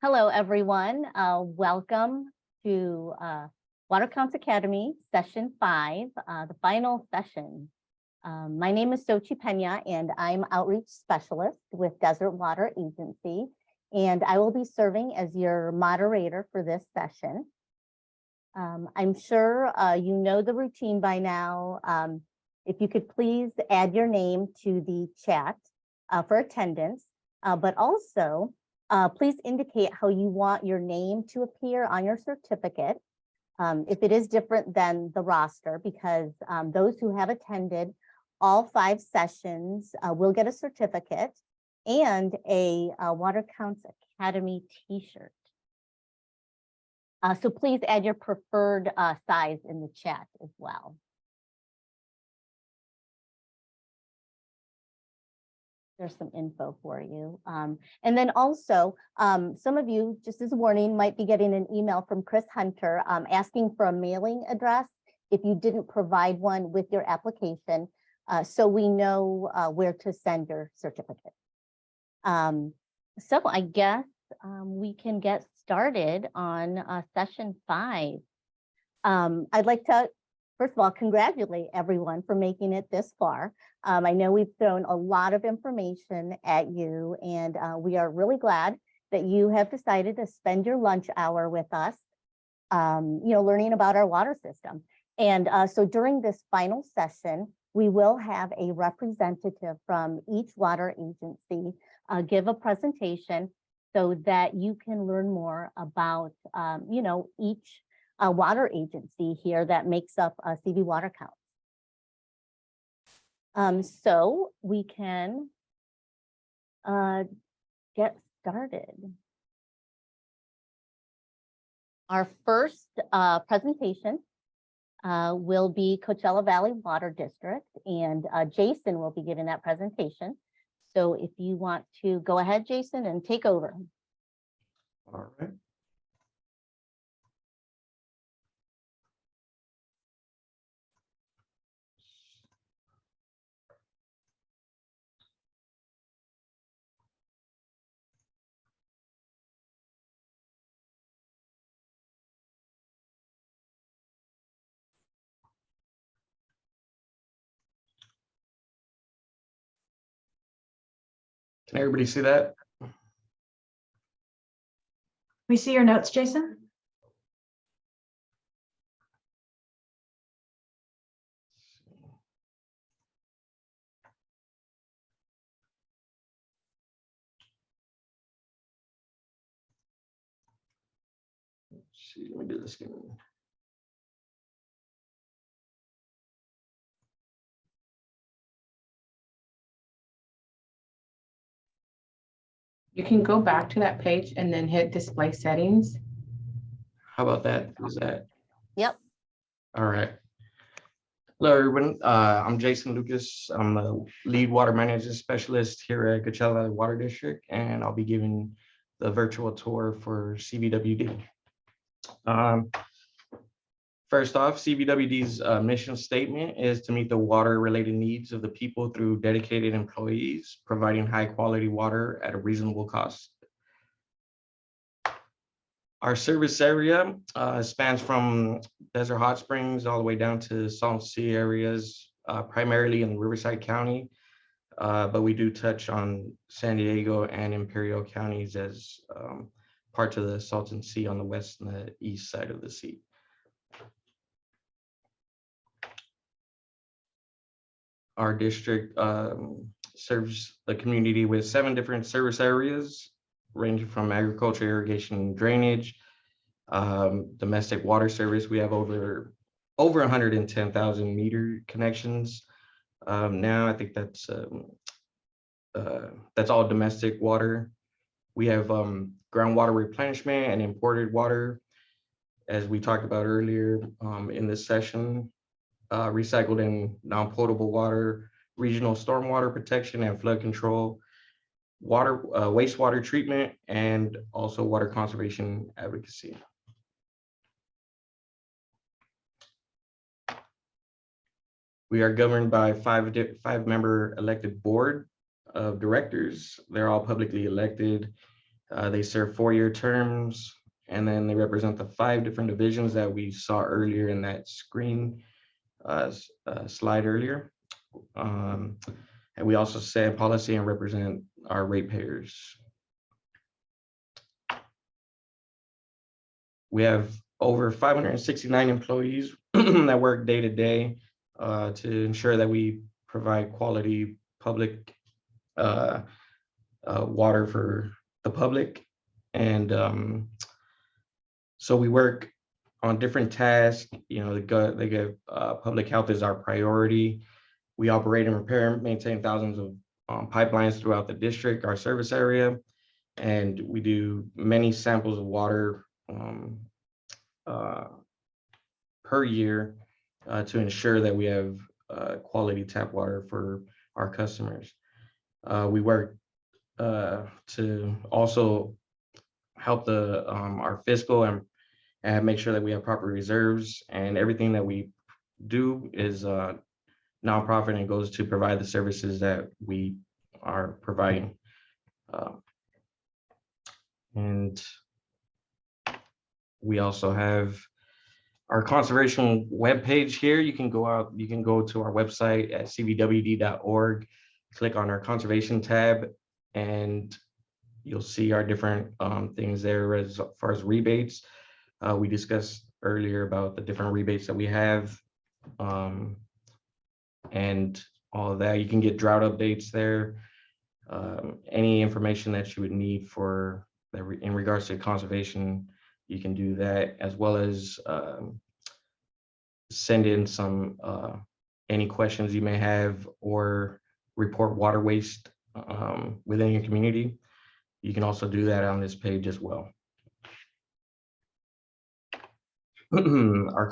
Hello, everyone. Welcome to Water Counts Academy, Session 5, the final session. My name is Sochi Pena, and I'm Outreach Specialist with Desert Water Agency, and I will be serving as your moderator for this session. I'm sure you know the routine by now. If you could please add your name to the chat for attendance, but also please indicate how you want your name to appear on your certificate. If it is different than the roster, because those who have attended all 5 sessions will get a certificate and a Water Counts Academy t-shirt. So please add your preferred size in the chat as well. There's some info for you. And then also, some of you, just as a warning, might be getting an email from Chris Hunter asking for a mailing address if you didn't provide one with your application, so we know where to send your certificate. So I guess we can get started on session 5. I'd like to, first of all, congratulate everyone for making it this far. I know we've thrown a lot of information at you, and we are really glad that you have decided to spend your lunch hour with us, learning about our water system. And so during this final session, we will have a representative from each water agency give a presentation so that you can learn more about, each water agency here that makes up CV Water Counts. So we can get started. Our first presentation will be Coachella Valley Water District, and Jason will be giving that presentation. So if you want to go ahead, Jason, and take over. All right. Can everybody see that? We see your notes, Jason. Let's see, let me do this again. You can go back to that page and then hit display settings. How about that? Is that? Yep. All right. Hello, everyone. I'm Jason Lucas. I'm the lead water management specialist here at Coachella Water District, and I'll be giving the virtual tour for CVWD. First off, CVWD's mission statement is to meet the water-related needs of the people through dedicated employees, providing high-quality water at a reasonable cost. Our service area spans from Desert Hot Springs all the way down to Salton Sea areas, primarily in Riverside County, but we do touch on San Diego and Imperial counties as parts of the Salton Sea on the west and the east side of the sea. Our district serves the community with 7 different service areas, ranging from agriculture, irrigation, and drainage, domestic water service. We have over 110,000 meter connections. Now I think that's all domestic water. We have groundwater replenishment and imported water, as we talked about earlier in this session. Recycled and non-potable water, regional stormwater protection and flood control, water, wastewater treatment, and also water conservation advocacy. We are governed by 5-member elected board of directors. They're all publicly elected. They serve 4-year terms, and then they represent the 5 different divisions that we saw earlier in that screen slide earlier. And we also set policy and represent our ratepayers. We have over 569 employees that work day to day to ensure that we provide quality public water for the public. And so we work on different tasks. You know, they give public health is our priority. We operate and repair and maintain thousands of pipelines throughout the district, our service area, and we do many samples of water per year to ensure that we have quality tap water for our customers. We work to also help our fiscal and make sure that we have proper reserves, and everything that we do is nonprofit and goes to provide the services that we are providing. And we also have our conservation webpage here. You can go to our website at cvwd.org, click on our conservation tab, and you'll see our different things there as far as rebates. We discussed earlier about the different rebates that we have, and all of that. You can get drought updates there. Any information that you would need for in regards to conservation, you can do that, as well as send in some any questions you may have or report water waste within your community. You can also do that on this page as well. Our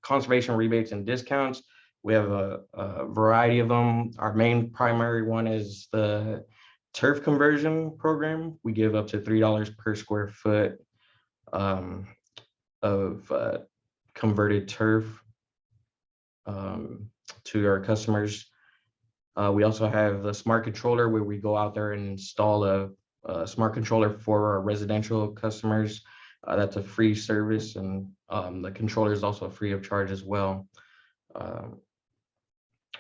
conservation rebates and discounts, we have a variety of them. Our main primary one is the turf conversion program. We give up to $3 per square foot of converted turf to our customers. We also have the smart controller, where we go out there and install a smart controller for our residential customers. That's a free service, and the controller is also free of charge as well.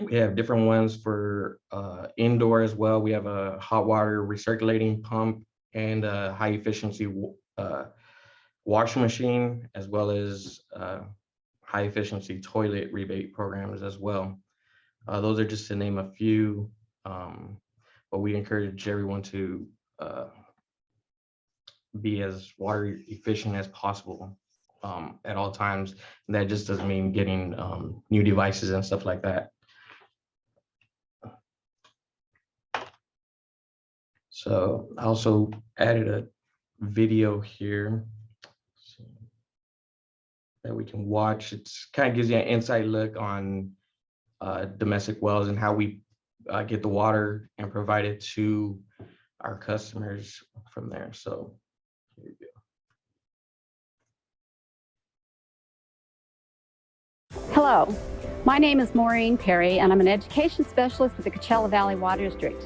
We have different ones for indoor as well. We have a hot water recirculating pump and a high efficiency washing machine, as well as high efficiency toilet rebate programs as well. Those are just to name a few, but we encourage everyone to be as water efficient as possible at all times. And that just doesn't mean getting new devices and stuff like that. So I also added a video here that we can watch. It's kind of gives you an inside look on domestic wells and how we get the water and provide it to our customers from there. So here you go. Hello, my name is Maureen Perry, and I'm an education specialist with the Coachella Valley Water District.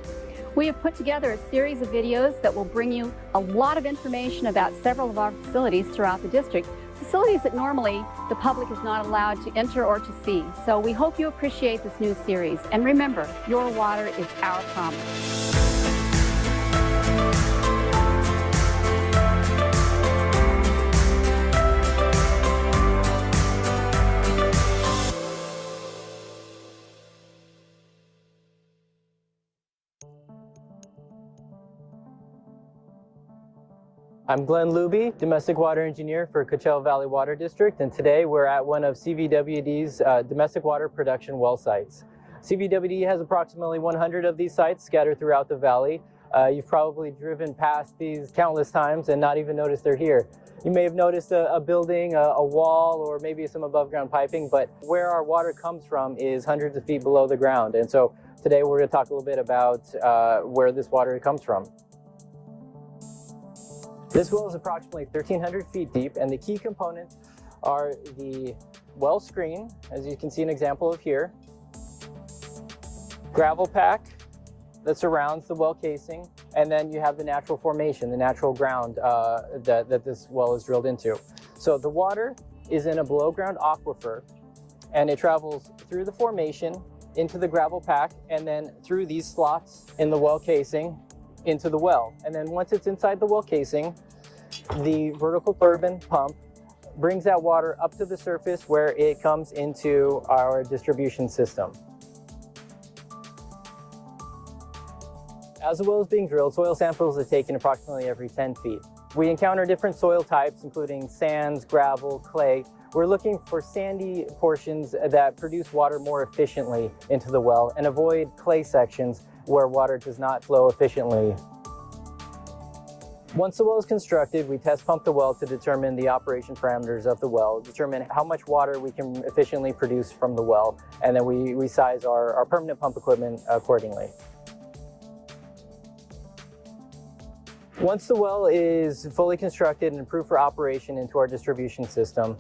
We have put together a series of videos that will bring you a lot of information about several of our facilities throughout the district, facilities that normally the public is not allowed to enter or to see. So we hope you appreciate this new series. And remember, your water is our promise. I'm Glenn Luby, Domestic Water Engineer for Coachella Valley Water District, and today we're at one of CVWD's domestic water production well sites. CVWD has approximately 100 of these sites scattered throughout the valley. You've probably driven past these countless times and not even noticed they're here. You may have noticed a building, a wall, or maybe some above ground piping, but where our water comes from is hundreds of feet below the ground. And so today we're going to talk a little bit about where this water comes from. This well is approximately 1,300 feet deep, and the key components are the well screen, as you can see an example of here, gravel pack that surrounds the well casing, And then you have the natural formation, the natural ground that this well is drilled into. So the water is in a below ground aquifer, and it travels through the formation into the gravel pack, and then through these slots in the well casing into the well. And then once it's inside the well casing, the vertical turbine pump brings that water up to the surface where it comes into our distribution system. As the well is being drilled, soil samples are taken approximately every 10 feet. We encounter different soil types, including sands, gravel, clay. We're looking for sandy portions that produce water more efficiently into the well and avoid clay sections where water does not flow efficiently. Once the well is constructed, we test pump the well to determine the operation parameters of the well, determine how much water we can efficiently produce from the well, and then we size our permanent pump equipment accordingly. Once the well is fully constructed and approved for operation into our distribution system,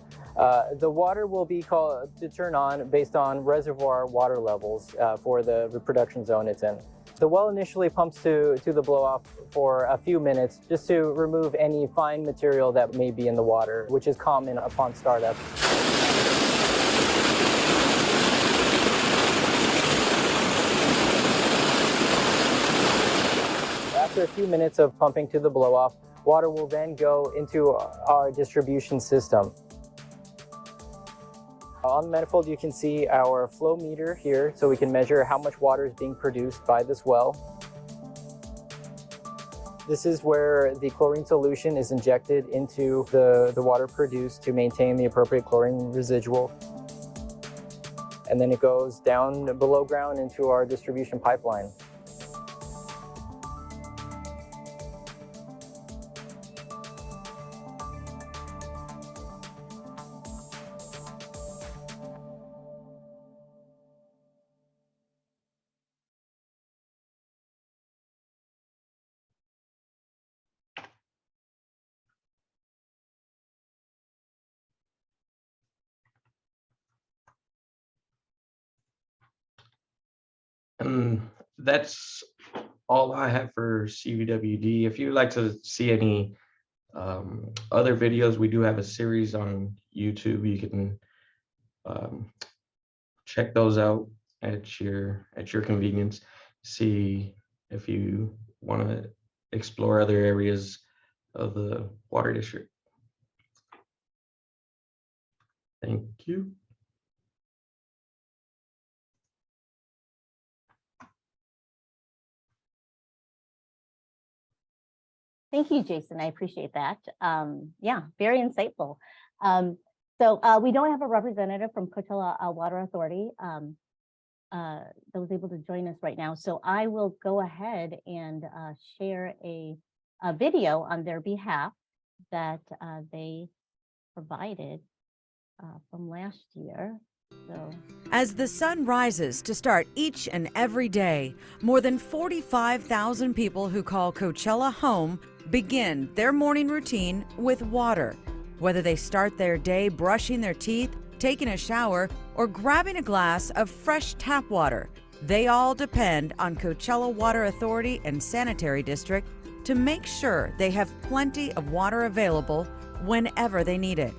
the water will be called to turn on based on reservoir water levels for the production zone it's in. The well initially pumps to the blow-off for a few minutes just to remove any fine material that may be in the water, which is common upon startup. After a few minutes of pumping to the blow-off, water will then go into our distribution system. On the manifold, you can see our flow meter here, so we can measure how much water is being produced by this well. This is where the chlorine solution is injected into the water produced to maintain the appropriate chlorine residual. And then it goes down below ground into our distribution pipeline. And that's all I have for CVWD. If you'd like to see any other videos, we do have a series on YouTube. You can check those out at your convenience. See if you want to explore other areas of the water district. Thank you. Thank you, Jason. I appreciate that. Yeah, very insightful. So we don't have a representative from Coachella Water Authority that was able to join us right now. So I will go ahead and share a video on their behalf that they provided from last year. So. As the sun rises to start each and every day, more than 45,000 people who call Coachella home begin their morning routine with water. Whether they start their day brushing their teeth, taking a shower, or grabbing a glass of fresh tap water, they all depend on Coachella Water Authority and Sanitary District to make sure they have plenty of water available whenever they need it.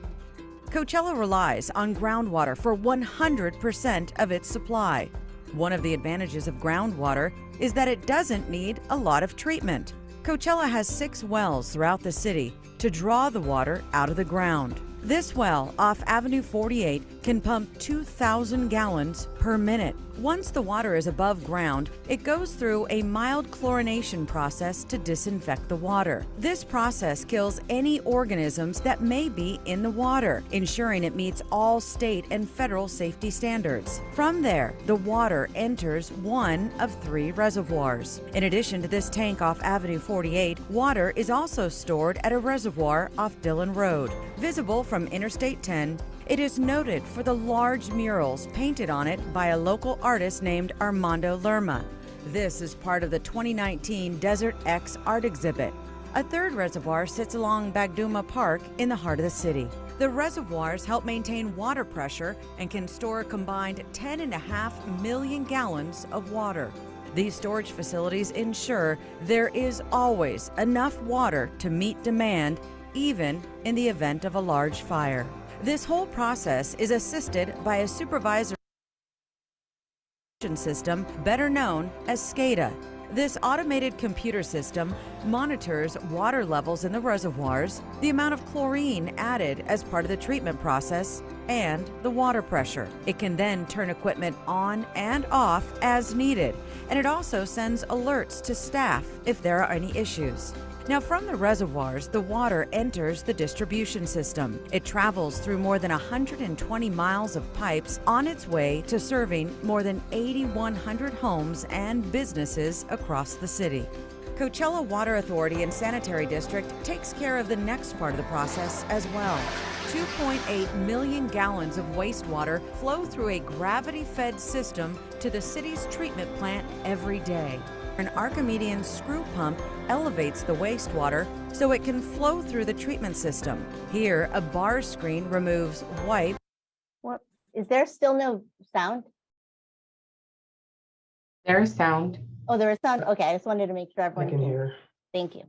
Coachella relies on groundwater for 100% of its supply. One of the advantages of groundwater is that it doesn't need a lot of treatment. Coachella has 6 wells throughout the city to draw the water out of the ground. This well off Avenue 48 can pump 2,000 gallons per minute. Once the water is above ground, it goes through a mild chlorination process to disinfect the water. This process kills any organisms that may be in the water, ensuring it meets all state and federal safety standards. From there, the water enters one of 3 reservoirs. In addition to this tank off Avenue 48, water is also stored at a reservoir off Dillon Road. Visible from Interstate 10, it is noted for the large murals painted on it by a local artist named Armando Lerma. This is part of the 2019 Desert X art exhibit. A 3rd reservoir sits along Bagduma Park in the heart of the city. The reservoirs help maintain water pressure and can store a combined 10.5 million gallons of water. These storage facilities ensure there is always enough water to meet demand, even in the event of a large fire. This whole process is assisted by a supervisor system, better known as SCADA. This automated computer system monitors water levels in the reservoirs, the amount of chlorine added as part of the treatment process, and the water pressure. It can then turn equipment on and off as needed, and it also sends alerts to staff if there are any issues. Now, from the reservoirs, the water enters the distribution system. It travels through more than 120 miles of pipes on its way to serving more than 8,100 homes and businesses across the city. Coachella Water Authority and Sanitary District takes care of the next part of the process as well. 2.8 million gallons of wastewater flow through a gravity-fed system to the city's treatment plant every day. An Archimedean screw pump elevates the wastewater so it can flow through the treatment system. Here, a bar screen removes white. What, is there still no sound? There's sound. Oh, there is sound. Okay, I just wanted to make sure I everyone can hear. Thank you.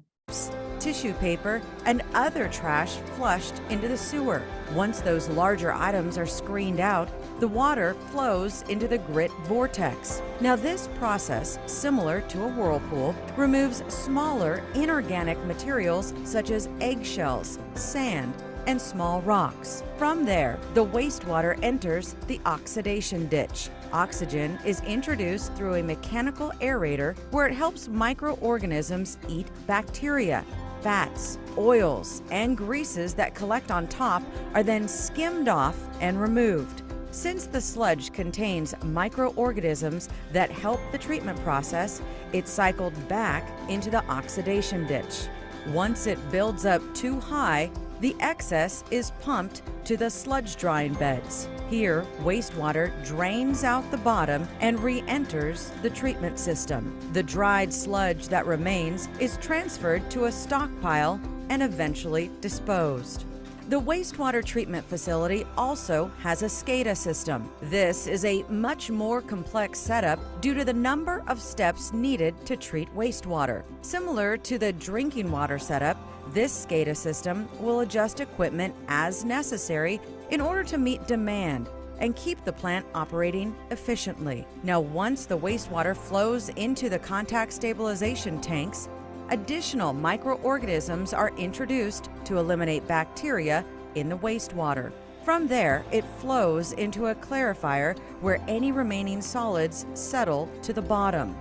Tissue paper, and other trash flushed into the sewer. Once those larger items are screened out, the water flows into the grit vortex. Now, this process, similar to a whirlpool, removes smaller inorganic materials such as eggshells, sand, and small rocks. From there, the wastewater enters the oxidation ditch. Oxygen is introduced through a mechanical aerator where it helps microorganisms eat bacteria. Fats, oils, and greases that collect on top are then skimmed off and removed. Since the sludge contains microorganisms that help the treatment process, it's cycled back into the oxidation ditch. Once it builds up too high, the excess is pumped to the sludge drying beds. Here, wastewater drains out the bottom and re-enters the treatment system. The dried sludge that remains is transferred to a stockpile and eventually disposed. The wastewater treatment facility also has a SCADA system. This is a much more complex setup due to the number of steps needed to treat wastewater. Similar to the drinking water setup, this SCADA system will adjust equipment as necessary in order to meet demand and keep the plant operating efficiently. Now, once the wastewater flows into the contact stabilization tanks, additional microorganisms are introduced to eliminate bacteria in the wastewater. From there, it flows into a clarifier where any remaining solids settle to the bottom.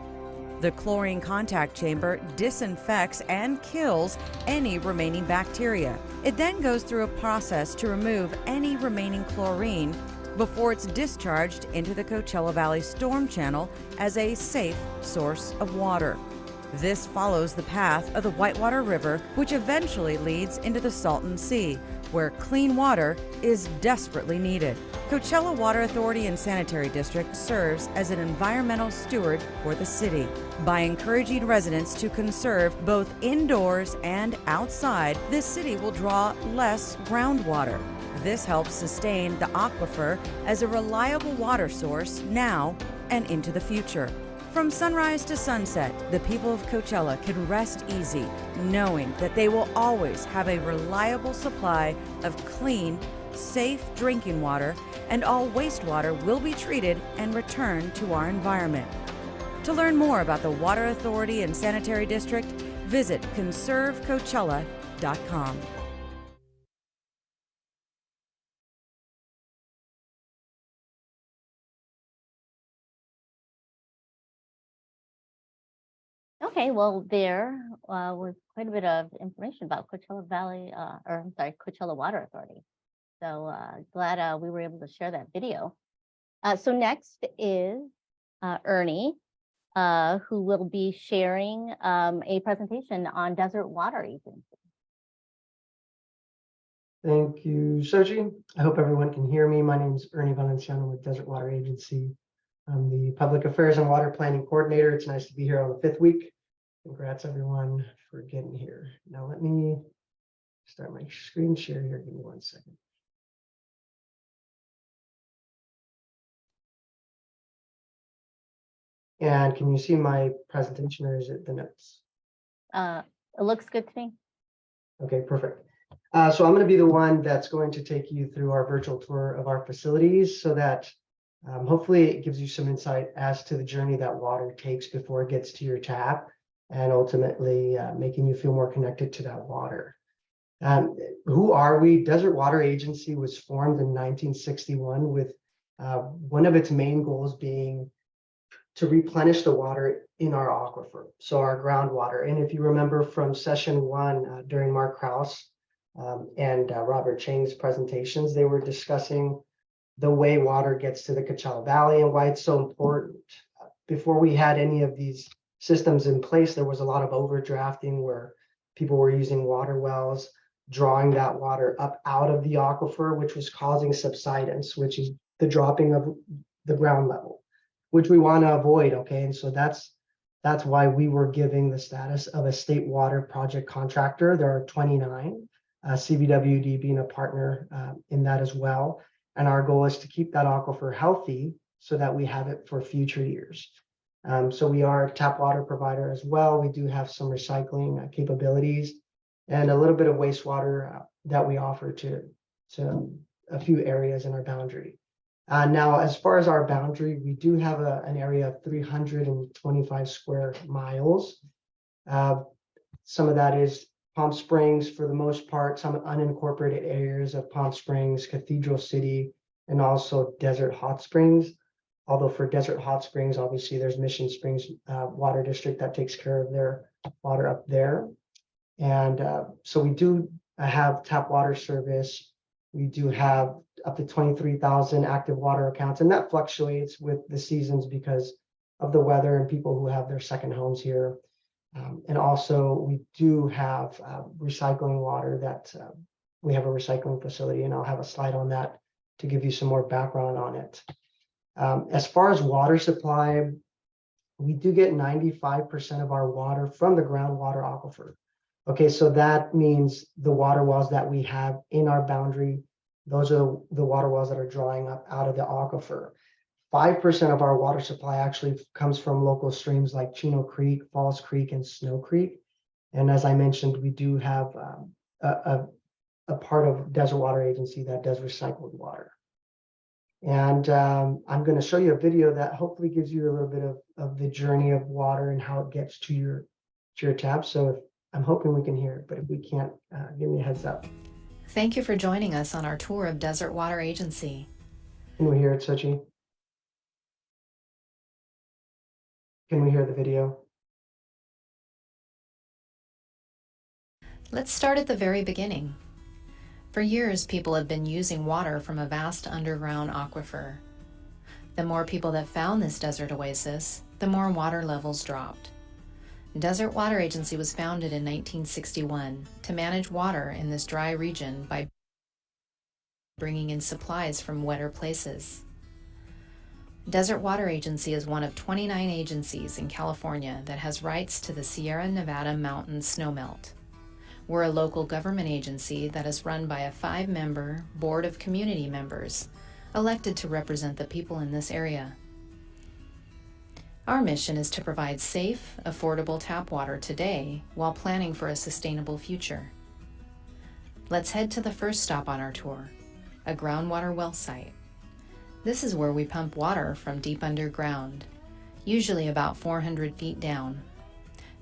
The chlorine contact chamber disinfects and kills any remaining bacteria. It then goes through a process to remove any remaining chlorine before it's discharged into the Coachella Valley Storm Channel as a safe source of water. This follows the path of the Whitewater River, which eventually leads into the Salton Sea, where clean water is desperately needed. Coachella Water Authority and Sanitary District serves as an environmental steward for the city. By encouraging residents to conserve both indoors and outside, this city will draw less groundwater. This helps sustain the aquifer as a reliable water source now and into the future. From sunrise to sunset, the people of Coachella can rest easy, knowing that they will always have a reliable supply of clean, safe drinking water, and all wastewater will be treated and returned to our environment. To learn more about the Water Authority and Sanitary District, visit conservecoachella.com. Okay, well, there was quite a bit of information about Coachella Valley, Coachella Water Authority. So glad we were able to share that video. So next is Ernie, who will be sharing a presentation on Desert Water Agency. Thank you, Sochi. I hope everyone can hear me. My name is Ernie Valenciano with Desert Water Agency. I'm the Public Affairs and Water Planning Coordinator. It's nice to be here on the 5th week. Congrats, everyone, for getting here. Now let me start my screen share here. Give me 1 second. And can you see my presentation or is it the notes? It looks good to me. Okay, perfect. So I'm going to be the one that's going to take you through our virtual tour of our facilities so that hopefully it gives you some insight as to the journey that water takes before it gets to your tap and ultimately making you feel more connected to that water. Who are we? Desert Water Agency was formed in 1961 with one of its main goals being to replenish the water in our aquifer, so our groundwater. And if you remember from session one during Mark Krause and Robert Chang's presentations, they were discussing the way water gets to the Coachella Valley and why it's so important. Before we had any of these systems in place, there was a lot of overdrafting where people were using water wells, drawing that water up out of the aquifer, which was causing subsidence, which is the dropping of the ground level, which we want to avoid. Okay, and so that's why we were giving the status of a state water project contractor. There are 29, CVWD being a partner in that as well. And our goal is to keep that aquifer healthy so that we have it for future years. So we are a tap water provider as well. We do have some recycling capabilities and a little bit of wastewater that we offer to a few areas in our boundary. Now, as far as our boundary, we do have an area of 325 square miles. Some of that is Palm Springs for the most part, some unincorporated areas of Palm Springs, Cathedral City, and also Desert Hot Springs. Although for Desert Hot Springs, obviously there's Mission Springs Water District that takes care of their water up there. And so we do have tap water service. We do have up to 23,000 active water accounts, and that fluctuates with the seasons because of the weather and people who have their second homes here. And also we do have recycling water that we have a recycling facility, and I'll have a slide on that to give you some more background on it. As far as water supply, we do get 95% of our water from the groundwater aquifer. Okay, so that means the water wells that we have in our boundary, those are the water wells that are drawing up out of the aquifer. 5% of our water supply actually comes from local streams like Chino Creek, Falls Creek, and Snow Creek. And as I mentioned, we do have a part of Desert Water Agency that does recycled water. And I'm going to show you a video that hopefully gives you a little bit of the journey of water and how it gets to your tap. So I'm hoping we can hear it, but if we can't, give me a heads up. Thank you for joining us on our tour of Desert Water Agency. Can we hear it, Sochi? Can we hear the video? Let's start at the very beginning. For years, people have been using water from a vast underground aquifer. The more people that found this desert oasis, the more water levels dropped. Desert Water Agency was founded in 1961 to manage water in this dry region by bringing in supplies from wetter places. Desert Water Agency is one of 29 agencies in California that has rights to the Sierra Nevada mountain snowmelt. We're a local government agency that is run by a 5-member board of community members elected to represent the people in this area. Our mission is to provide safe, affordable tap water today while planning for a sustainable future. Let's head to the first stop on our tour, a groundwater well site. This is where we pump water from deep underground, usually about 400 feet down,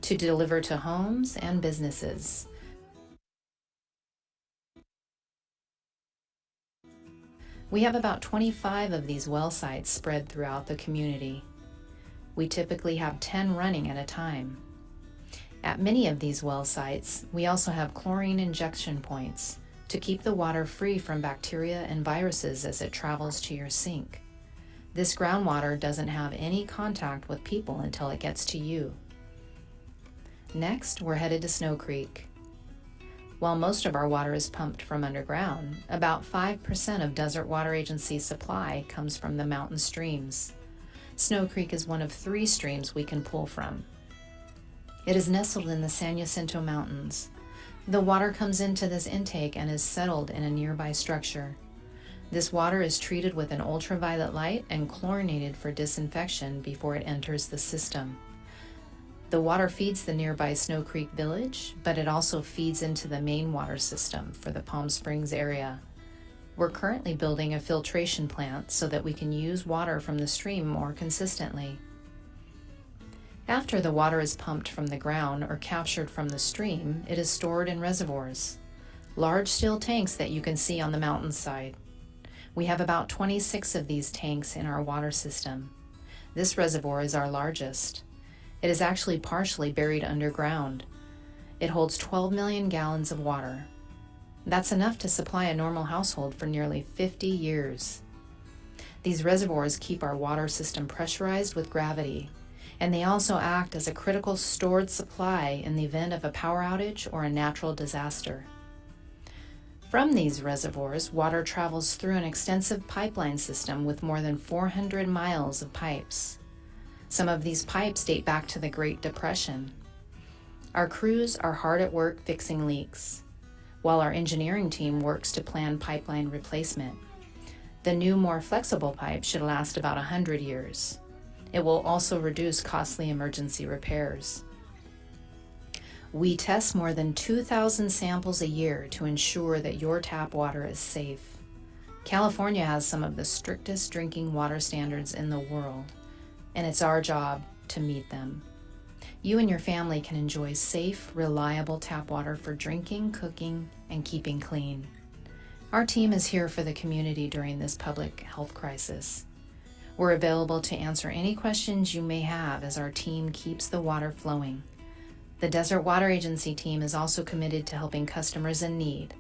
to deliver to homes and businesses. We have about 25 of these well sites spread throughout the community. We typically have 10 running at a time. At many of these well sites, we also have chlorine injection points to keep the water free from bacteria and viruses as it travels to your sink. This groundwater doesn't have any contact with people until it gets to you. Next, we're headed to Snow Creek. While most of our water is pumped from underground, about 5% of Desert Water Agency's supply comes from the mountain streams. Snow Creek is one of 3 streams we can pull from. It is nestled in the San Jacinto Mountains. The water comes into this intake and is settled in a nearby structure. This water is treated with an ultraviolet light and chlorinated for disinfection before it enters the system. The water feeds the nearby Snow Creek Village, but it also feeds into the main water system for the Palm Springs area. We're currently building a filtration plant so that we can use water from the stream more consistently. After the water is pumped from the ground or captured from the stream, it is stored in reservoirs, large steel tanks that you can see on the mountainside. We have about 26 of these tanks in our water system. This reservoir is our largest. It is actually partially buried underground. It holds 12 million gallons of water. That's enough to supply a normal household for nearly 50 years. These reservoirs keep our water system pressurized with gravity, and they also act as a critical stored supply in the event of a power outage or a natural disaster. From these reservoirs, water travels through an extensive pipeline system with more than 400 miles of pipes. Some of these pipes date back to the Great Depression. Our crews are hard at work fixing leaks, while our engineering team works to plan pipeline replacement. The new, more flexible pipe should last about 100 years. It will also reduce costly emergency repairs. We test more than 2,000 samples a year to ensure that your tap water is safe. California has some of the strictest drinking water standards in the world, and it's our job to meet them. You and your family can enjoy safe, reliable tap water for drinking, cooking, and keeping clean. Our team is here for the community during this public health crisis. We're available to answer any questions you may have as our team keeps the water flowing. The Desert Water Agency team is also committed to helping customers in need.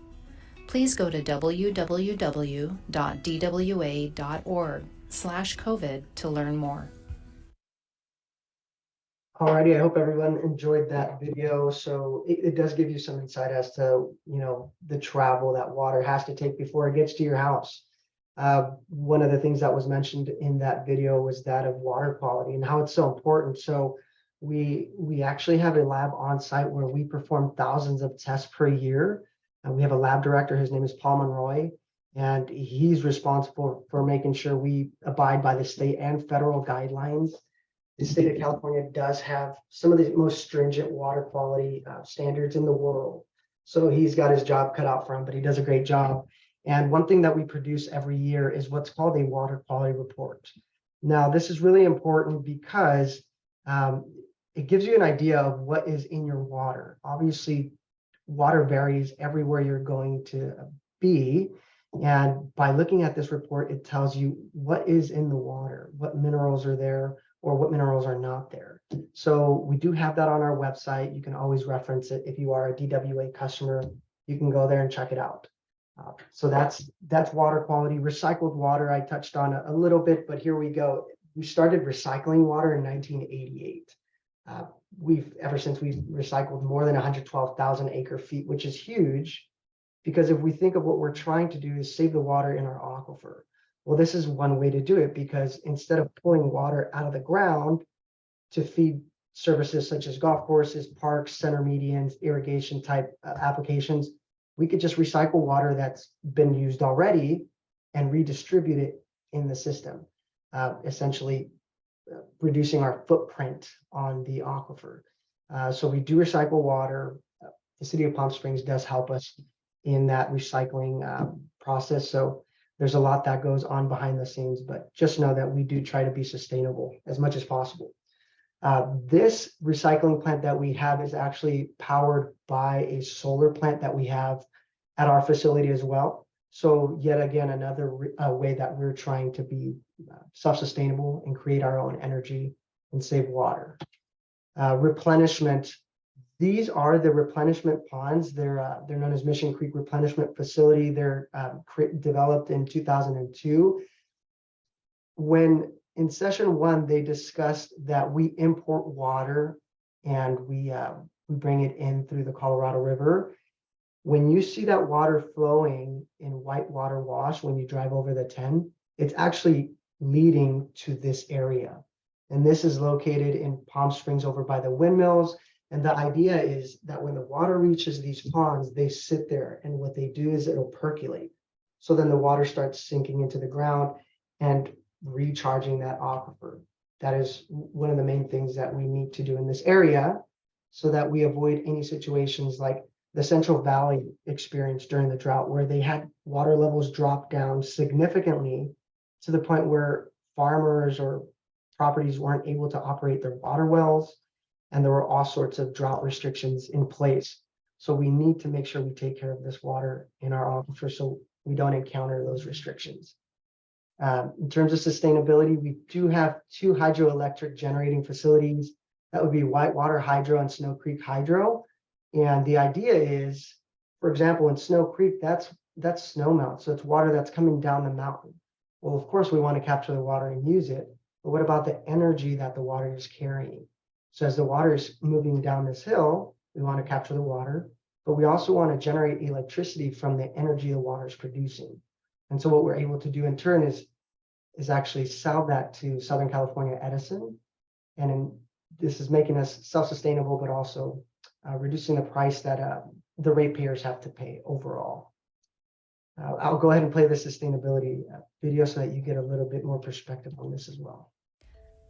Please go to www.dwa.org/COVID to learn more. Alrighty, I hope everyone enjoyed that video. So it does give you some insight as to, the travel that water has to take before it gets to your house. One of the things that was mentioned in that video was that of water quality and how it's so important. So we actually have a lab on site where we perform thousands of tests per year. We have a lab director, his name is Paul Monroy, and he's responsible for making sure we abide by the state and federal guidelines. The state of California does have some of the most stringent water quality standards in the world. So he's got his job cut out for him, but he does a great job. And one thing that we produce every year is what's called a water quality report. Now, this is really important because it gives you an idea of what is in your water. Obviously, water varies everywhere you're going to be. And by looking at this report, it tells you what is in the water, what minerals are there, or what minerals are not there. So we do have that on our website. You can always reference it. If you are a DWA customer, you can go there and check it out. So that's water quality. Recycled water, I touched on a little bit, but here we go. We started recycling water in 1988. Ever since we've recycled more than 112,000 acre feet, which is huge, because if we think of what we're trying to do is save the water in our aquifer. Well, this is one way to do it, because instead of pulling water out of the ground to feed services such as golf courses, parks, center medians, irrigation type applications, we could just recycle water that's been used already and redistribute it in the system, essentially reducing our footprint on the aquifer. So we do recycle water. The city of Palm Springs does help us in that recycling process. So there's a lot that goes on behind the scenes, but just know that we do try to be sustainable as much as possible. This recycling plant that we have is actually powered by a solar plant that we have at our facility as well. So yet again, another way that we're trying to be self-sustainable and create our own energy and save water. Replenishment. These are the replenishment ponds. They're known as Mission Creek Replenishment Facility. They're developed in 2002. When in session one, they discussed that we import water and we bring it in through the Colorado River. When you see that water flowing in whitewater wash, when you drive over the 10, it's actually leading to this area. And this is located in Palm Springs over by the windmills. And the idea is that when the water reaches these ponds, they sit there, and what they do is it'll percolate. So then the water starts sinking into the ground and recharging that aquifer. That is one of the main things that we need to do in this area so that we avoid any situations like the Central Valley experienced during the drought, where they had water levels drop down significantly to the point where farmers or properties weren't able to operate their water wells, and there were all sorts of drought restrictions in place. So we need to make sure we take care of this water in our aquifer so we don't encounter those restrictions. In terms of sustainability, we do have 2 hydroelectric generating facilities. That would be Whitewater Hydro and Snow Creek Hydro. And the idea is, for example, in Snow Creek, that's snow melt. So it's water that's coming down the mountain. Well, of course, we want to capture the water and use it. But what about the energy that the water is carrying? So as the water is moving down this hill, we want to capture the water, but we also want to generate electricity from the energy the water is producing. And so what we're able to do in turn is actually sell that to Southern California Edison. And this is making us self-sustainable, but also reducing the price that the ratepayers have to pay overall. I'll go ahead and play the sustainability video so that you get a little bit more perspective on this as well.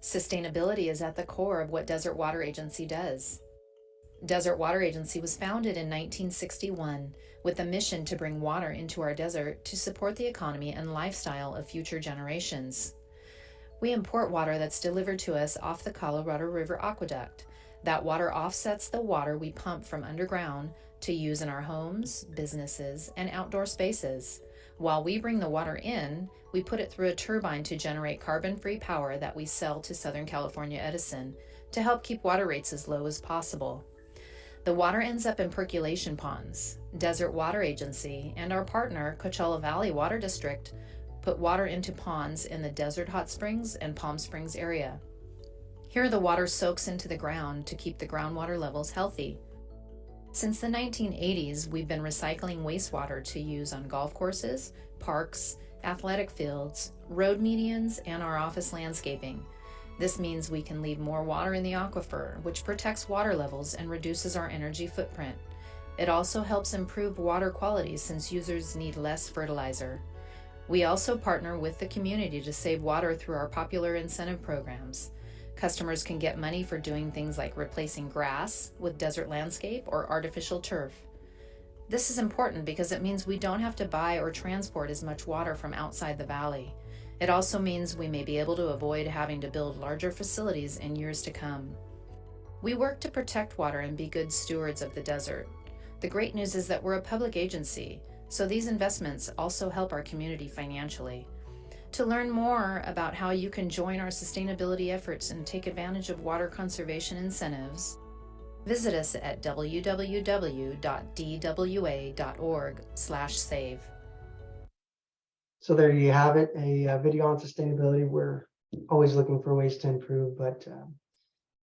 Sustainability is at the core of what Desert Water Agency does. Desert Water Agency was founded in 1961 with a mission to bring water into our desert to support the economy and lifestyle of future generations. We import water that's delivered to us off the Colorado River Aqueduct. That water offsets the water we pump from underground to use in our homes, businesses, and outdoor spaces. While we bring the water in, we put it through a turbine to generate carbon-free power that we sell to Southern California Edison to help keep water rates as low as possible. The water ends up in percolation ponds. Desert Water Agency and our partner, Coachella Valley Water District, put water into ponds in the Desert Hot Springs and Palm Springs area. Here, the water soaks into the ground to keep the groundwater levels healthy. Since the 1980s, we've been recycling wastewater to use on golf courses, parks, athletic fields, road medians, and our office landscaping. This means we can leave more water in the aquifer, which protects water levels and reduces our energy footprint. It also helps improve water quality since users need less fertilizer. We also partner with the community to save water through our popular incentive programs. Customers can get money for doing things like replacing grass with desert landscape or artificial turf. This is important because it means we don't have to buy or transport as much water from outside the valley. It also means we may be able to avoid having to build larger facilities in years to come. We work to protect water and be good stewards of the desert. The great news is that we're a public agency, so these investments also help our community financially. To learn more about how you can join our sustainability efforts and take advantage of water conservation incentives, visit us at www.dwa.org/save. So there you have it, a video on sustainability. We're always looking for ways to improve, but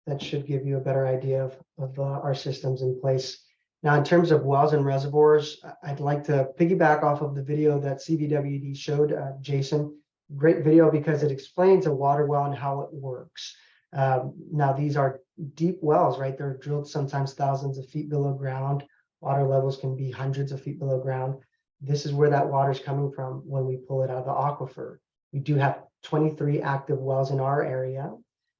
that should give you a better idea of our systems in place. Now, in terms of wells and reservoirs, I'd like to piggyback off of the video that CVWD showed, Jason. Great video because it explains a water well and how it works. Now, these are deep wells, right? They're drilled sometimes thousands of feet below ground. Water levels can be hundreds of feet below ground. This is where that water is coming from when we pull it out of the aquifer. We do have 23 active wells in our area.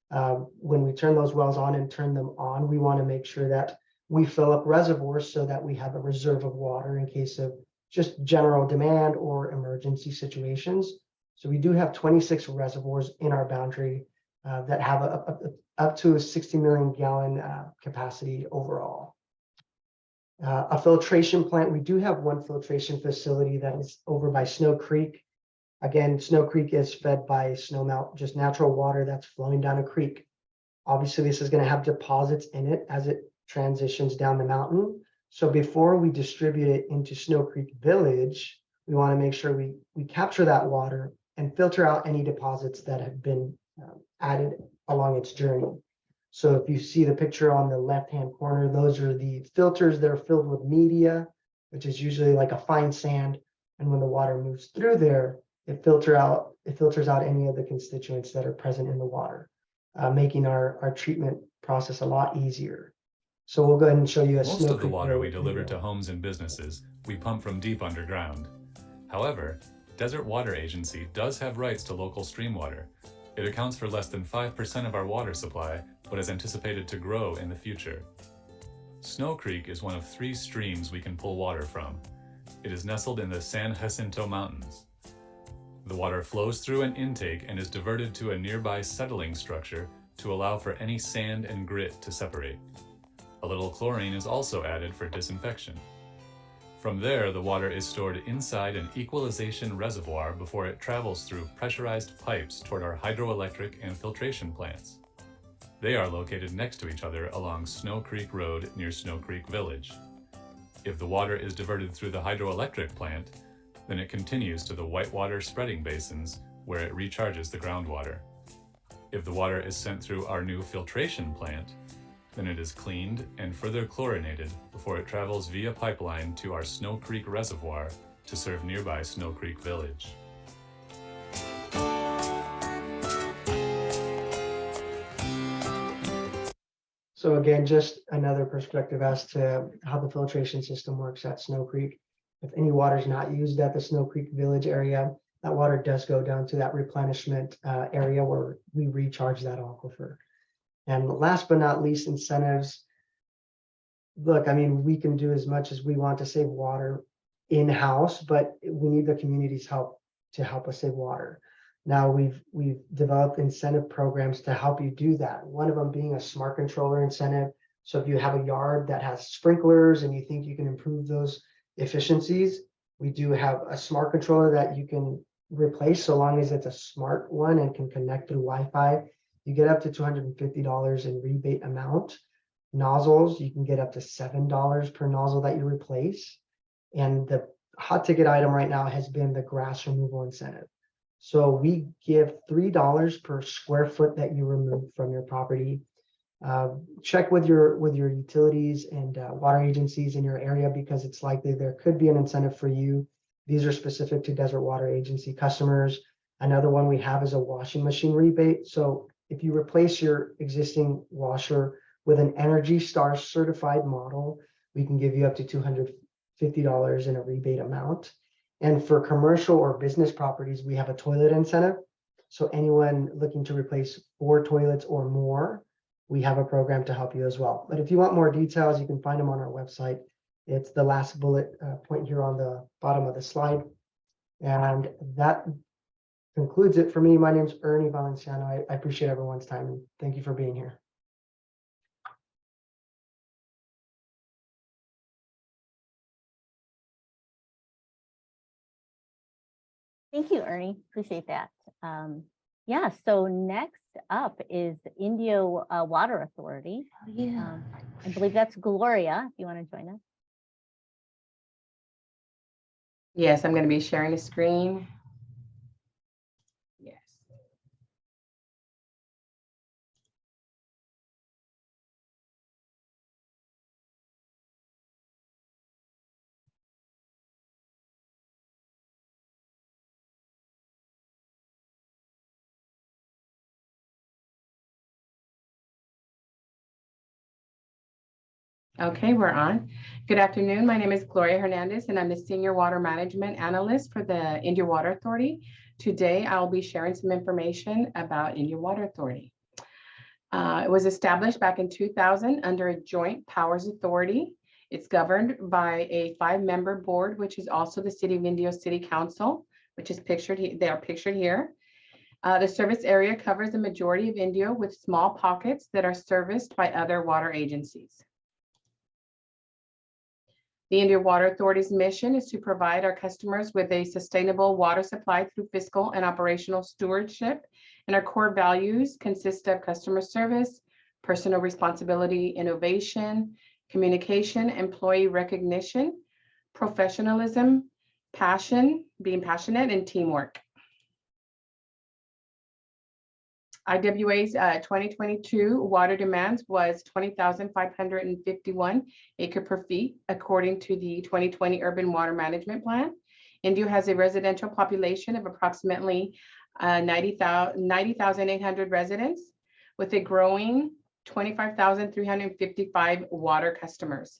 When we turn those wells on and turn them on, we want to make sure that we fill up reservoirs so that we have a reserve of water in case of just general demand or emergency situations. So we do have 26 reservoirs in our boundary that have up to a 60 million gallon capacity overall. A filtration plant, we do have one filtration facility that is over by Snow Creek. Again, Snow Creek is fed by snowmelt, just natural water that's flowing down a creek. Obviously, this is going to have deposits in it as it transitions down the mountain. So before we distribute it into Snow Creek Village, we want to make sure we capture that water and filter out any deposits that have been added along its journey. So if you see the picture on the left-hand corner, those are the filters that are filled with media, which is usually like a fine sand. And when the water moves through there, it filters out any of the constituents that are present in the water, making our treatment process a lot easier. So we'll go ahead and show you a Most of the water we deliver to homes and businesses, we pump from deep underground. However, Desert Water Agency does have rights to local stream water. It accounts for less than 5% of our water supply, but is anticipated to grow in the future. Snow Creek is one of 3 streams we can pull water from. It is nestled in the San Jacinto Mountains. The water flows through an intake and is diverted to a nearby settling structure to allow for any sand and grit to separate. A little chlorine is also added for disinfection. From there, the water is stored inside an equalization reservoir before it travels through pressurized pipes toward our hydroelectric and filtration plants. They are located next to each other along Snow Creek Road near Snow Creek Village. If the water is diverted through the hydroelectric plant, then it continues to the whitewater spreading basins where it recharges the groundwater. If the water is sent through our new filtration plant, then it is cleaned and further chlorinated before it travels via pipeline to our Snow Creek Reservoir to serve nearby Snow Creek Village. So again, just another perspective as to how the filtration system works at Snow Creek. If any water is not used at the Snow Creek Village area, that water does go down to that replenishment area where we recharge that aquifer. And last but not least, incentives. Look, I mean, we can do as much as we want to save water in-house, but we need the community's help to help us save water. Now we've developed incentive programs to help you do that. One of them being a smart controller incentive. So if you have a yard that has sprinklers and you think you can improve those efficiencies, we do have a smart controller that you can replace so long as it's a smart one and can connect through Wi-Fi. You get up to $250 in rebate amount. Nozzles, you can get up to $7 per nozzle that you replace. And the hot ticket item right now has been the grass removal incentive. So we give $3 per square foot that you remove from your property. Check with your utilities and water agencies in your area, because it's likely there could be an incentive for you. These are specific to Desert Water Agency customers. Another one we have is a washing machine rebate. So if you replace your existing washer with an Energy Star certified model, we can give you up to $250 in a rebate amount. And for commercial or business properties, we have a toilet incentive. So anyone looking to replace 4 toilets or more, we have a program to help you as well. But if you want more details, you can find them on our website. It's the last bullet point here on the bottom of the slide. And that concludes it for me. My name is Ernie Valenciano. I appreciate everyone's time and thank you for being here. Thank you, Ernie. Appreciate that. Yeah, so next up is Indio Water Authority. I believe that's Gloria, if you want to join us. Yes, I'm going to be sharing the screen. Yes. Okay, we're on. Good afternoon. My name is Gloria Hernandez, and I'm the Senior Water Management Analyst for the Indio Water Authority. Today, I'll be sharing some information about Indio Water Authority. It was established back in 2000 under a joint powers authority. It's governed by a 5-member board, which is also the City of Indio City Council, which is pictured here. They are pictured here. The service area covers the majority of Indio, with small pockets that are serviced by other water agencies. The Indio Water Authority's mission is to provide our customers with a sustainable water supply through fiscal and operational stewardship. And our core values consist of customer service, personal responsibility, innovation, communication, employee recognition, professionalism, passion, being passionate, and teamwork. IWA's 2022 water demands was 20,551 acre per feet, according to the 2020 Urban Water Management Plan. Indio has a residential population of approximately 90,800 residents, with a growing 25,355 water customers.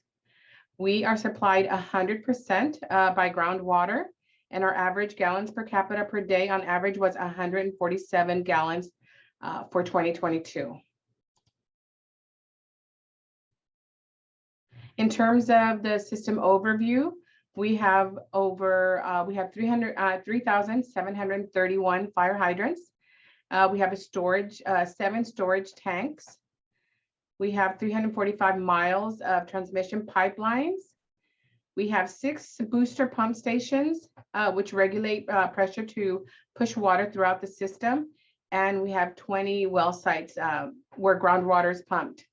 We are supplied 100% by groundwater, and our average gallons per capita per day on average was 147 gallons for 2022. In terms of the system overview, we have 3,731 fire hydrants. We have 7 storage tanks. We have 345 miles of transmission pipelines. We have 6 booster pump stations, which regulate pressure to push water throughout the system. And we have 20 well sites where groundwater is pumped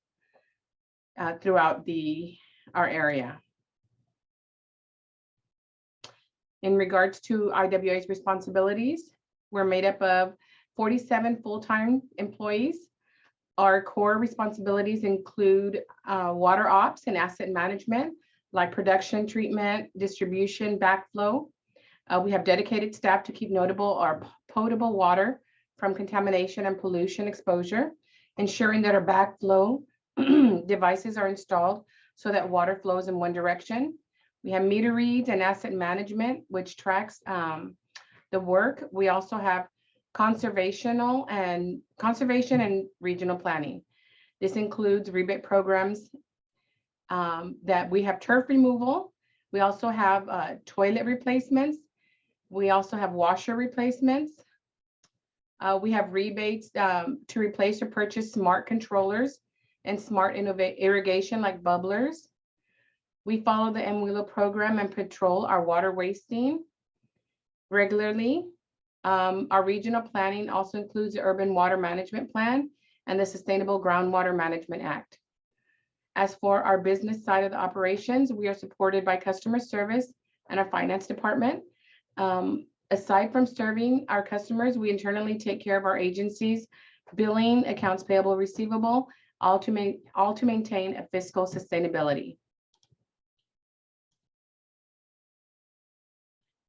throughout our area. In regards to IWA's responsibilities, we're made up of 47 full-time employees. Our core responsibilities include water ops and asset management, like production, treatment, distribution, backflow. We have dedicated staff to keep notable our potable water from contamination and pollution exposure, ensuring that our backflow devices are installed so that water flows in one direction. We have meter reads and asset management, which tracks the work. We also have conservation and regional planning. This includes rebate programs that we have turf removal. We also have toilet replacements. We also have washer replacements. We have rebates to replace or purchase smart controllers and smart irrigation like bubblers. We follow the MWILO program and patrol our water wasting regularly. Our regional planning also includes the Urban Water Management Plan and the Sustainable Groundwater Management Act. As for our business side of the operations, we are supported by customer service and our finance department. Aside from serving our customers, we internally take care of our agencies, billing, accounts payable, receivable, all to maintain a fiscal sustainability.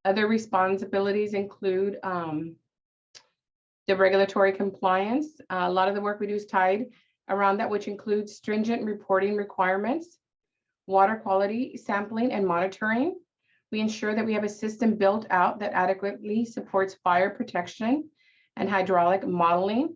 Other responsibilities include the regulatory compliance. A lot of the work we do is tied around that, which includes stringent reporting requirements, water quality sampling and monitoring. We ensure that we have a system built out that adequately supports fire protection and hydraulic modeling.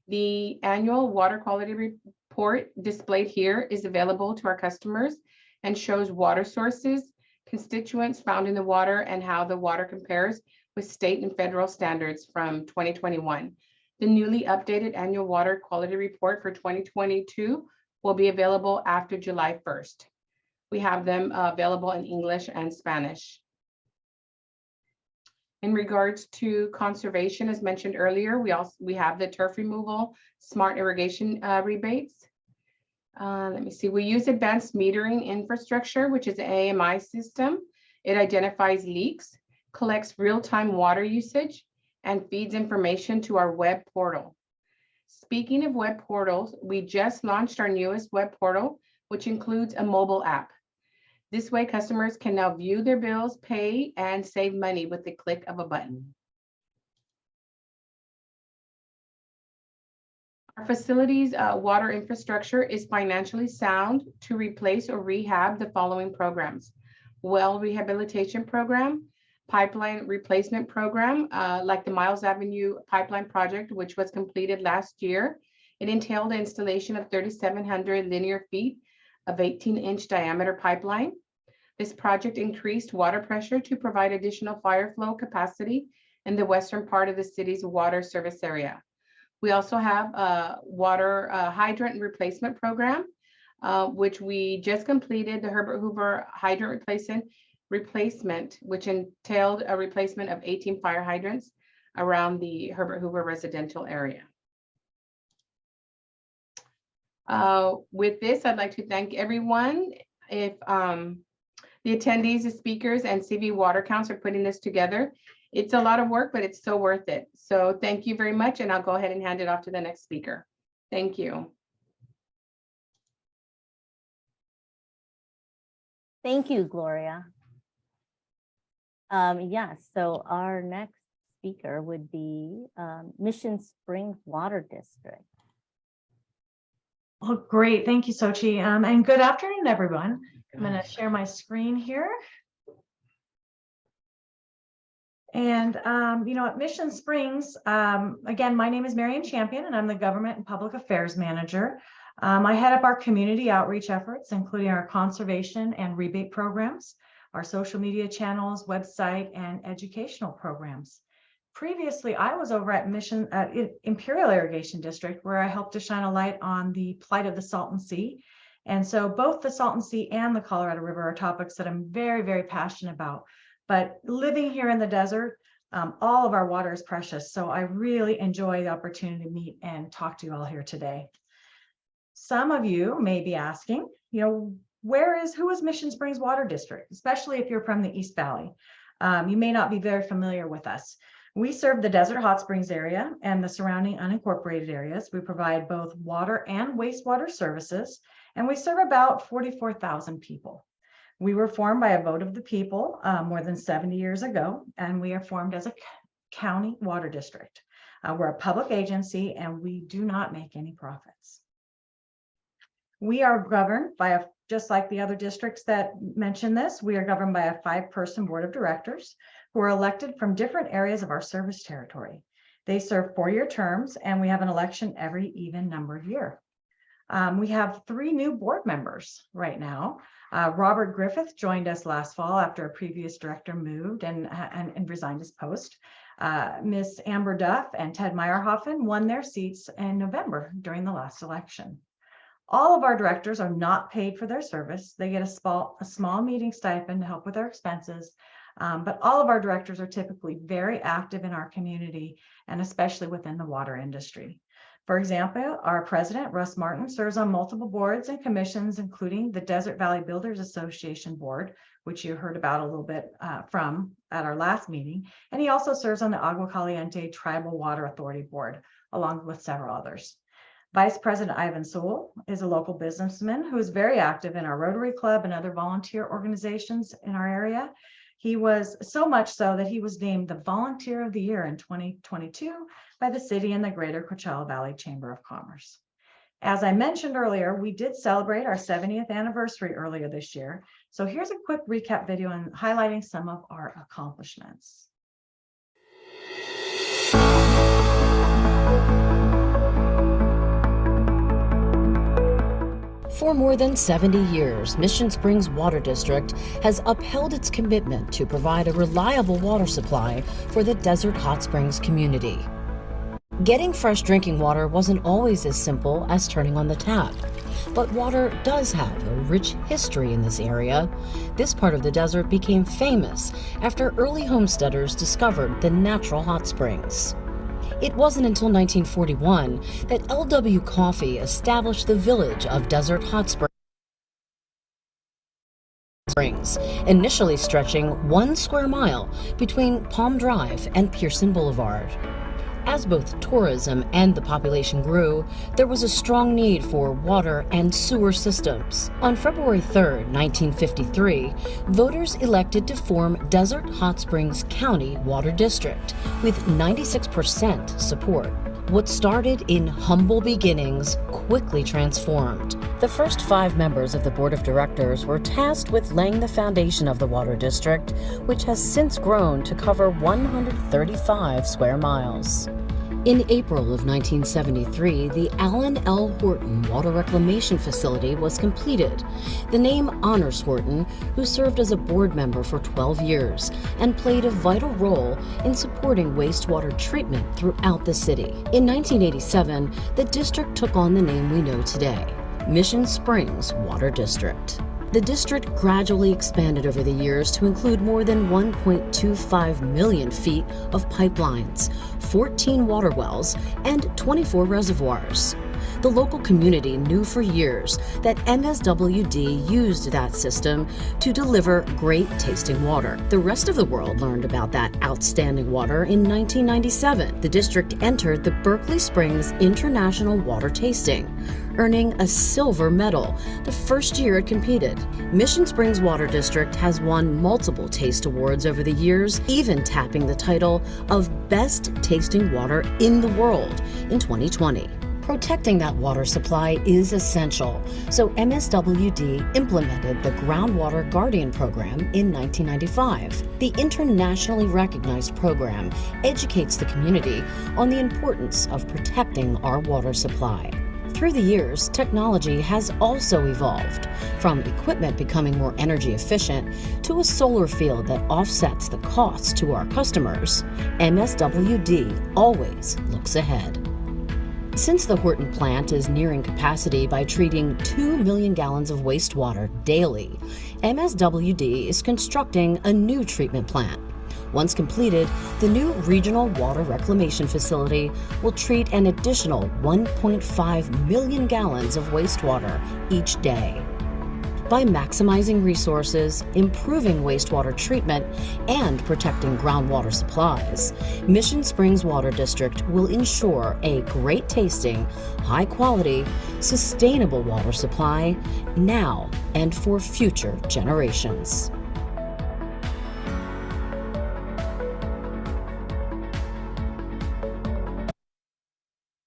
The annual water quality report displayed here is available to our customers and shows water sources, constituents found in the water, and how the water compares with state and federal standards from 2021. The newly updated annual water quality report for 2022 will be available after July 1st. We have them available in English and Spanish. In regards to conservation, as mentioned earlier, we have the turf removal, smart irrigation rebates. Let me see, we use advanced metering infrastructure, which is an AMI system. It identifies leaks, collects real-time water usage, and feeds information to our web portal. Speaking of web portals, we just launched our newest web portal, which includes a mobile app. This way, customers can now view their bills, pay, and save money with the click of a button. Our facilities water infrastructure is financially sound to replace or rehab the following programs: well rehabilitation program, pipeline replacement program, like the Miles Avenue pipeline project, which was completed last year. It entailed the installation of 3,700 linear feet of 18-inch diameter pipeline. This project increased water pressure to provide additional fire flow capacity in the western part of the city's water service area. We also have a water hydrant replacement program, which we just completed, the Herbert Hoover hydrant replacement, which entailed a replacement of 18 fire hydrants around the Herbert Hoover residential area. With this, I'd like to thank everyone. If the attendees, the speakers, and CV Water Counts are putting this together, it's a lot of work, but it's so worth it. So thank you very much, and I'll go ahead and hand it off to the next speaker. Thank you. Thank you, Gloria. Yes, so our next speaker would be Mission Springs Water District. Oh, great. Thank you, Sochi. And good afternoon, everyone. I'm going to share my screen here. And, at Mission Springs, again, my name is Marion Champion and I'm the Government and Public Affairs Manager. I head up our community outreach efforts, including our conservation and rebate programs, our social media channels, website, and educational programs. Previously, I was over at Imperial Irrigation District, where I helped to shine a light on the plight of the Salton Sea. And so both the Salton Sea and the Colorado River are topics that I'm very, very passionate about. But living here in the desert, all of our water is precious. So I really enjoy the opportunity to meet and talk to you all here today. Some of you may be asking, who is Mission Springs Water District, especially if you're from the East Valley. You may not be very familiar with us. We serve the Desert Hot Springs area and the surrounding unincorporated areas. We provide both water and wastewater services, and we serve about 44,000 people. We were formed by a vote of the people more than 70 years ago, and we are formed as a county water district. We're a public agency, and we do not make any profits. We are governed by just like the other districts that mention this, we are governed by a 5-person board of directors who are elected from different areas of our service territory. They serve 4-year terms, and we have an election every even numbered year. We have 3 new board members right now. Robert Griffith joined us last fall after a previous director moved and resigned his post. Miss Amber Duff and Ted Meyerhoffen won their seats in November during the last election. All of our directors are not paid for their service. They get a small meeting stipend to help with their expenses. But all of our directors are typically very active in our community and especially within the water industry. For example, our president, Russ Martin, serves on multiple boards and commissions, including the Desert Valley Builders Association board, which you heard about a little bit from at our last meeting. And he also serves on the Agua Caliente Tribal Water Authority board, along with several others. Vice President Ivan Sewell is a local businessman who is very active in our Rotary Club and other volunteer organizations in our area. He was so much so that he was named the Volunteer of the Year in 2022 by the city and the Greater Coachella Valley Chamber of Commerce. As I mentioned earlier, we did celebrate our 70th anniversary earlier this year. So here's a quick recap video and highlighting some of our accomplishments. For more than 70 years, Mission Springs Water District has upheld its commitment to provide a reliable water supply for the Desert Hot Springs community. Getting fresh drinking water wasn't always as simple as turning on the tap, but water does have a rich history in this area. This part of the desert became famous after early homesteaders discovered the natural hot springs. It wasn't until 1941 that L.W. Coffey established the village of Desert Hot Springs, initially stretching 1 square mile between Palm Drive and Pearson Boulevard. As both tourism and the population grew, there was a strong need for water and sewer systems. On February 3, 1953, voters elected to form Desert Hot Springs County Water District with 96% support. What started in humble beginnings quickly transformed. The first 5 members of the board of directors were tasked with laying the foundation of the water district, which has since grown to cover 135 square miles. In April of 1973, the Allen L. Horton Water Reclamation Facility was completed. The name honors Horton, who served as a board member for 12 years and played a vital role in supporting wastewater treatment throughout the city. In 1987, the district took on the name we know today, Mission Springs Water District. The district gradually expanded over the years to include more than 1.25 million feet of pipelines, 14 water wells, and 24 reservoirs. The local community knew for years that MSWD used that system to deliver great tasting water. The rest of the world learned about that outstanding water in 1997. The district entered the Berkeley Springs International Water Tasting, earning a silver medal the first year it competed. Mission Springs Water District has won multiple taste awards over the years, even tapping the title of Best Tasting Water in the World in 2020. Protecting that water supply is essential, so MSWD implemented the Groundwater Guardian Program in 1995. The internationally recognized program educates the community on the importance of protecting our water supply. Through the years, technology has also evolved, from equipment becoming more energy efficient to a solar field that offsets the costs to our customers. MSWD always looks ahead. Since the Horton plant is nearing capacity by treating 2 million gallons of wastewater daily, MSWD is constructing a new treatment plant. Once completed, the new regional water reclamation facility will treat an additional 1.5 million gallons of wastewater each day. By maximizing resources, improving wastewater treatment, and protecting groundwater supplies, Mission Springs Water District will ensure a great tasting, high quality, sustainable water supply now and for future generations.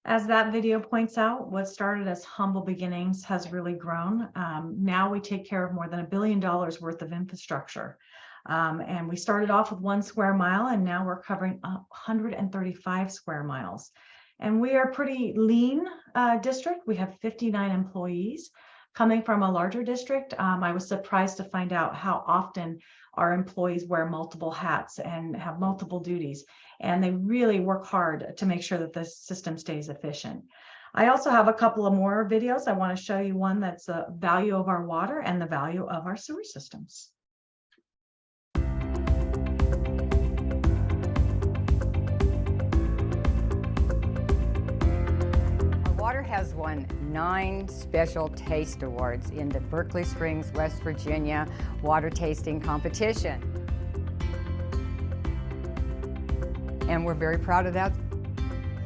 As that video points out, what started as humble beginnings has really grown. Now we take care of more than $1 billion worth of infrastructure. And we started off with 1 square mile, and now we're covering 135 square miles. And we are a pretty lean district. We have 59 employees. Coming from a larger district, I was surprised to find out how often our employees wear multiple hats and have multiple duties. And they really work hard to make sure that the system stays efficient. I also have a couple of more videos. I want to show you one that's the value of our water and the value of our sewer systems. Water has won 9 special taste awards in the Berkeley Springs, West Virginia water tasting competition. And we're very proud of that.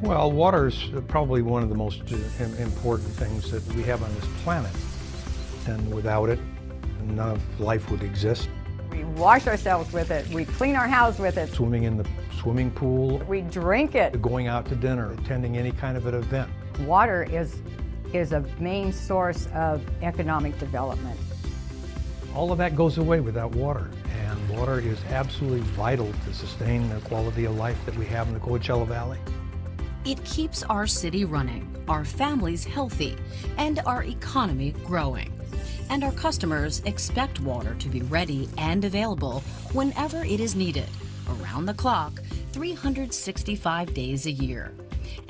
Well, water is probably one of the most important things that we have on this planet. And without it, none of life would exist. We wash ourselves with it. We clean our house with it. Swimming in the swimming pool. We drink it. Going out to dinner, attending any kind of an event. Water is a main source of economic development. All of that goes away without water. And water is absolutely vital to sustain the quality of life that we have in the Coachella Valley. It keeps our city running, our families healthy, and our economy growing. And our customers expect water to be ready and available whenever it is needed, around the clock, 365 days a year.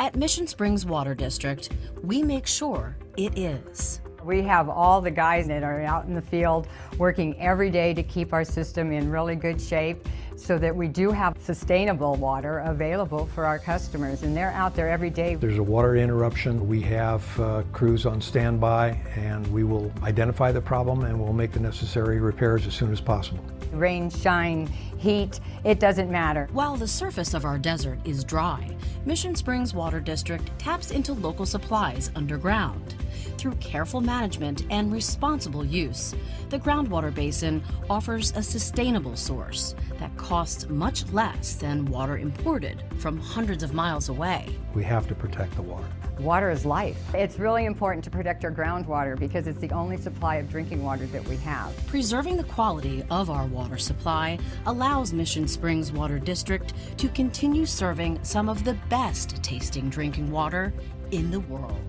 At Mission Springs Water District, we make sure it is. We have all the guys that are out in the field working every day to keep our system in really good shape so that we do have sustainable water available for our customers, and they're out there every day. There's a water interruption. We have crews on standby, and we will identify the problem and we'll make the necessary repairs as soon as possible. Rain, shine, heat, it doesn't matter. While the surface of our desert is dry, Mission Springs Water District taps into local supplies underground. Through careful management and responsible use, the groundwater basin offers a sustainable source that costs much less than water imported from hundreds of miles away. We have to protect the water. Water is life. It's really important to protect our groundwater because it's the only supply of drinking water that we have. Preserving the quality of our water supply allows Mission Springs Water District to continue serving some of the best tasting drinking water in the world.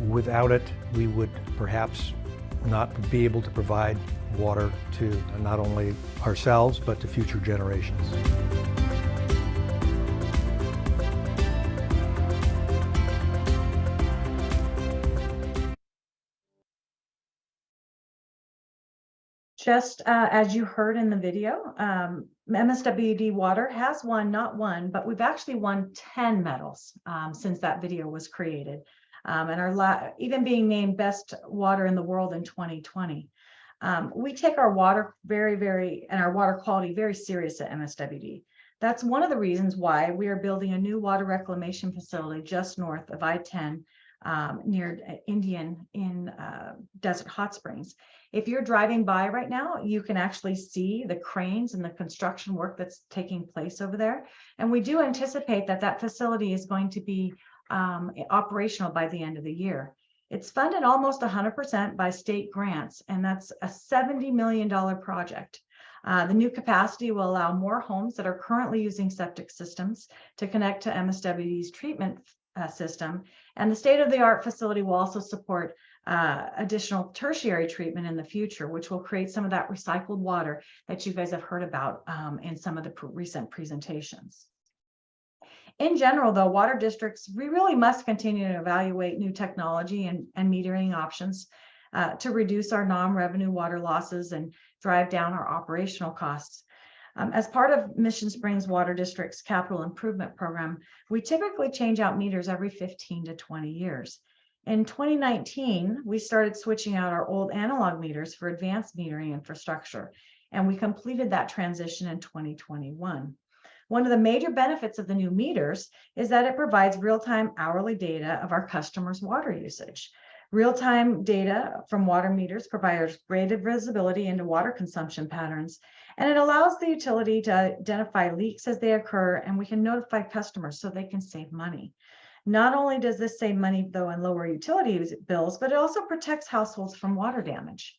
Without it, we would perhaps not be able to provide water to not only ourselves, but to future generations. Just as you heard in the video, MSWD Water has won not one, but we've actually won 10 medals since that video was created. And our even being named best water in the world in 2020. We take our water and our water quality very serious at MSWD. That's one of the reasons why we are building a new water reclamation facility just north of I-10 near Indian in Desert Hot Springs. If you're driving by right now, you can actually see the cranes and the construction work that's taking place over there. And we do anticipate that that facility is going to be operational by the end of the year. It's funded almost 100% by state grants, and that's a $70 million project. The new capacity will allow more homes that are currently using septic systems to connect to MSWD's treatment system. And the state-of-the-art facility will also support additional tertiary treatment in the future, which will create some of that recycled water that you guys have heard about in some of the recent presentations. In general, though, water districts, we really must continue to evaluate new technology and metering options to reduce our non-revenue water losses and drive down our operational costs. As part of Mission Springs Water District's capital improvement program, we typically change out meters every 15 to 20 years. In 2019, we started switching out our old analog meters for advanced metering infrastructure, and we completed that transition in 2021. One of the major benefits of the new meters is that it provides real-time hourly data of our customers' water usage. Real-time data from water meters provides greater visibility into water consumption patterns, and it allows the utility to identify leaks as they occur, and we can notify customers so they can save money. Not only does this save money, though, and lower utility bills, but it also protects households from water damage.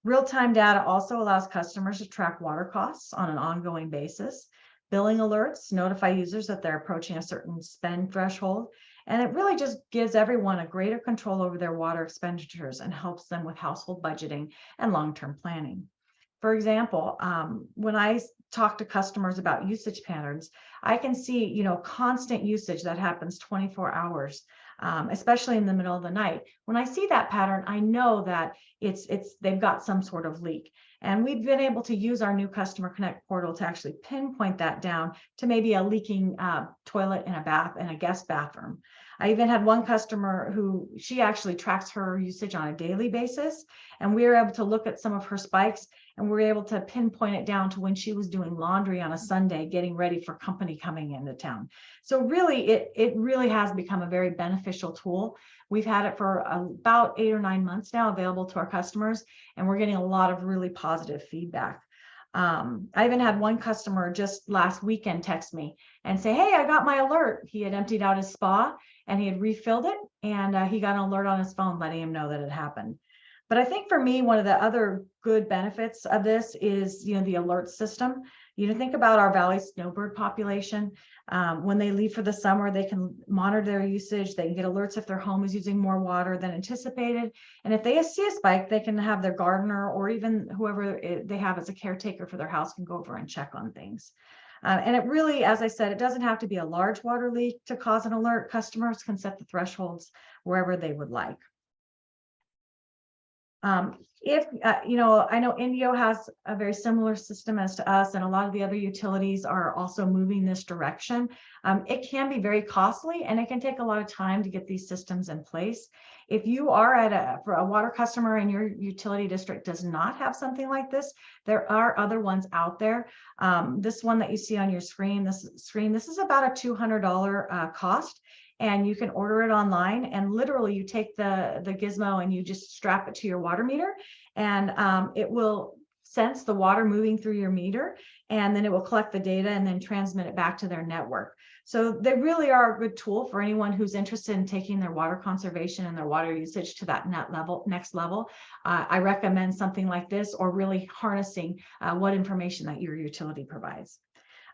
Real-time data also allows customers to track water costs on an ongoing basis. Billing alerts notify users that they're approaching a certain spend threshold, and it really just gives everyone a greater control over their water expenditures and helps them with household budgeting and long-term planning. For example, when I talk to customers about usage patterns, I can see, constant usage that happens 24 hours, especially in the middle of the night. When I see that pattern, I know that they've got some sort of leak. And we've been able to use our new Customer Connect portal to actually pinpoint that down to maybe a leaking toilet in a guest bathroom. I even had one customer who she actually tracks her usage on a daily basis, and we were able to look at some of her spikes, and we were able to pinpoint it down to when she was doing laundry on a Sunday, getting ready for company coming into town. So really, it really has become a very beneficial tool. We've had it for about 8 or 9 months now available to our customers, and we're getting a lot of really positive feedback. I even had one customer just last weekend text me and say, hey, I got my alert. He had emptied out his spa and he had refilled it, and he got an alert on his phone letting him know that it happened. But I think for me, one of the other good benefits of this is, the alert system. Think about our Valley snowbird population. When they leave for the summer, they can monitor their usage. They can get alerts if their home is using more water than anticipated. And if they see a spike, they can have their gardener or even whoever they have as a caretaker for their house can go over and check on things. And it really, as I said, it doesn't have to be a large water leak to cause an alert. Customers can set the thresholds wherever they would like. I know Indio has a very similar system as to us, and a lot of the other utilities are also moving this direction. It can be very costly, and it can take a lot of time to get these systems in place. If you are for a water customer and your utility district does not have something like this, there are other ones out there. This one that you see on your screen, this is about a $200 cost. And you can order it online, and literally you take the gizmo and you just strap it to your water meter, and it will sense the water moving through your meter, and then it will collect the data and then transmit it back to their network. So they really are a good tool for anyone who's interested in taking their water conservation and their water usage to that next level. I recommend something like this, or really harnessing what information that your utility provides.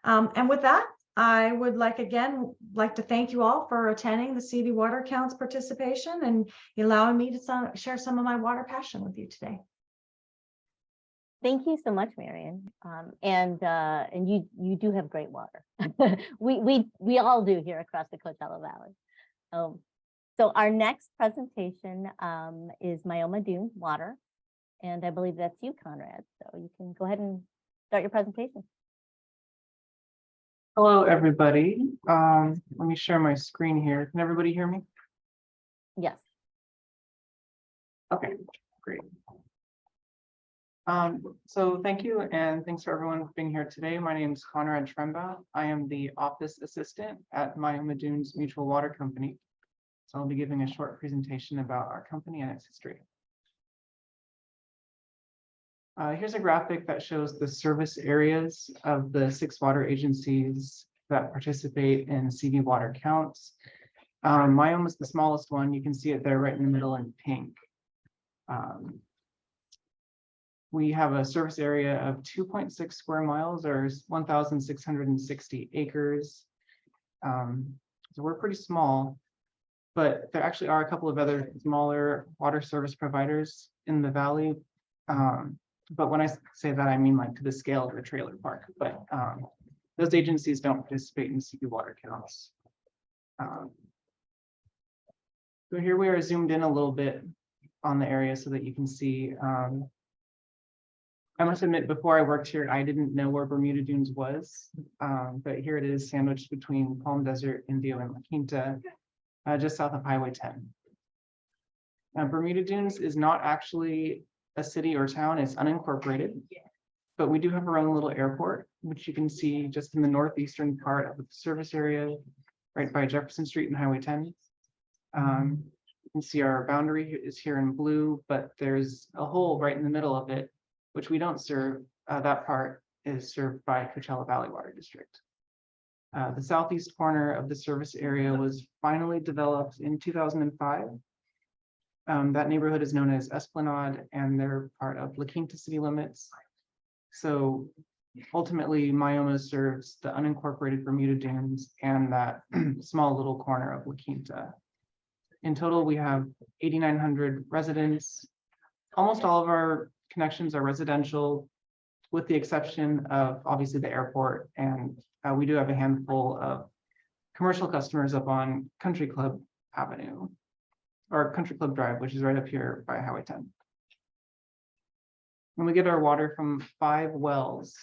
And with that, I would like to thank you all for attending the CV Water Counts participation and allowing me to share some of my water passion with you today. Thank you so much, Marion. And you do have great water. we all do here across the Coachella Valley. So our next presentation is Myoma Dunes Water, and I believe that's you, Conrad. So you can go ahead and start your presentation. Hello, everybody. Let me share my screen here. Can everybody hear me? Yes. Okay, great. So thank you, and thanks for everyone for being here today. My name is Conrad Tremba. I am the office assistant at Myoma Dunes Mutual Water Company. So I'll be giving a short presentation about our company and its history. Here's a graphic that shows the service areas of the 6 water agencies that participate in CV water counts. Myoma is the smallest one. You can see it there right in the middle in pink. We have a service area of 2.6 square miles or 1,660 acres. So we're pretty small, but there actually are a couple of other smaller water service providers in the valley. But when I say that, I mean like to the scale of a trailer park, but those agencies don't participate in CV water counts. So here we are zoomed in a little bit on the area so that you can see. I must admit, before I worked here, I didn't know where Bermuda Dunes was, but here it is sandwiched between Palm Desert, Indio, and La Quinta, just south of Highway 10. Now, Bermuda Dunes is not actually a city or town, it's unincorporated, but we do have our own little airport, which you can see just in the northeastern part of the service area, right by Jefferson Street and Highway 10. You can see our boundary is here in blue, but there's a hole right in the middle of it, which we don't serve. That part is served by Coachella Valley Water District. The southeast corner of the service area was finally developed in 2005. That neighborhood is known as Esplanade, and they're part of La Quinta city limits. So ultimately, Myoma serves the unincorporated Bermuda Dunes and that small little corner of La Quinta. In total, we have 8,900 residents. Almost all of our connections are residential, with the exception of obviously the airport. And we do have a handful of commercial customers up on Country Club Avenue or Country Club Drive, which is right up here by Highway 10. And we get our water from 5 wells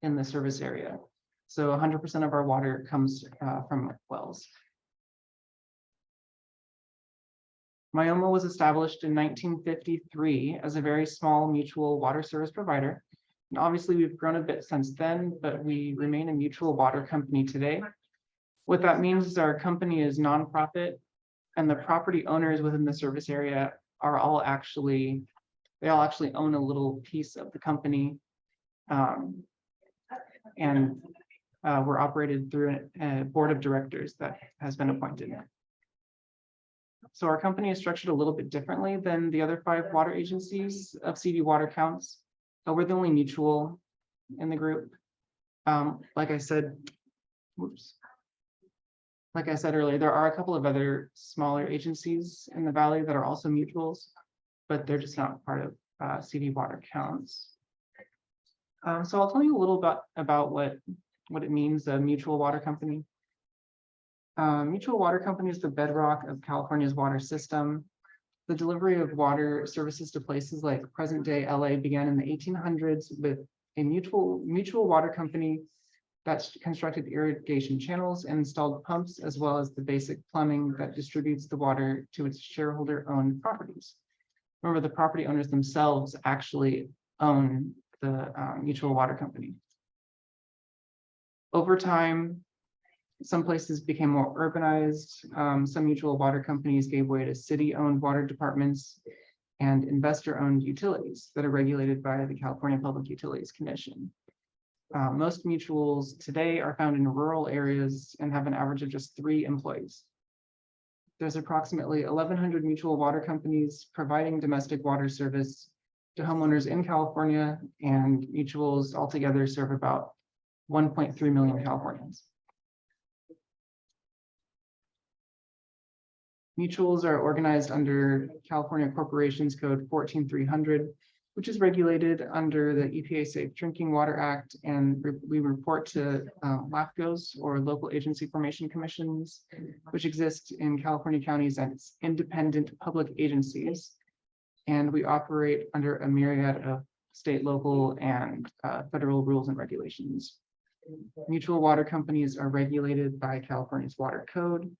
in the service area. So 100% of our water comes from wells. Myoma was established in 1953 as a very small mutual water service provider. And obviously we've grown a bit since then, but we remain a mutual water company today. What that means is our company is nonprofit, and the property owners within the service area are all actually, they all actually own a little piece of the company. And we're operated through a board of directors that has been appointed. So our company is structured a little bit differently than the other 5 water agencies of CV water counts. But we're the only mutual in the group. Like I said, like I said earlier, there are a couple of other smaller agencies in the valley that are also mutuals, but they're just not part of CV water counts. So I'll tell you a little about what it means, a mutual water company. Mutual water company is the bedrock of California's water system. The delivery of water services to places like present-day LA began in the 1800s with a mutual water company that constructed irrigation channels and installed pumps, as well as the basic plumbing that distributes the water to its shareholder-owned properties. Remember, the property owners themselves actually own the mutual water company. Over time, some places became more urbanized. Some mutual water companies gave way to city-owned water departments and investor-owned utilities that are regulated by the California Public Utilities Commission. Most mutuals today are found in rural areas and have an average of just 3 employees. There's approximately 1,100 mutual water companies providing domestic water service to homeowners in California, and mutuals altogether serve about 1.3 million Californians. Mutuals are organized under California Corporations Code 14300, which is regulated under the EPA Safe Drinking Water Act, and we report to LAFCOs, or local agency formation commissions, which exist in California counties as independent public agencies. And we operate under a myriad of state, local, and federal rules and regulations. Mutual water companies are regulated by California's Water Code,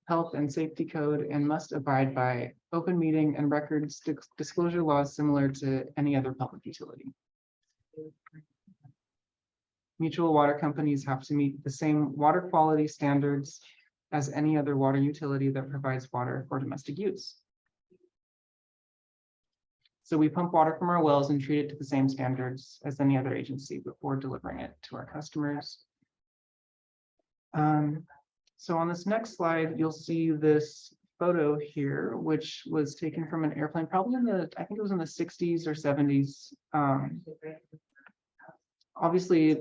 Health and Safety Code, and must abide by open meeting and records disclosure laws similar to any other public utility. Mutual water companies have to meet the same water quality standards as any other water utility that provides water for domestic use. So we pump water from our wells and treat it to the same standards as any other agency before delivering it to our customers. So on this next slide, you'll see this photo here, which was taken from an airplane, probably in the, I think it was in the 60s or 70s. Obviously,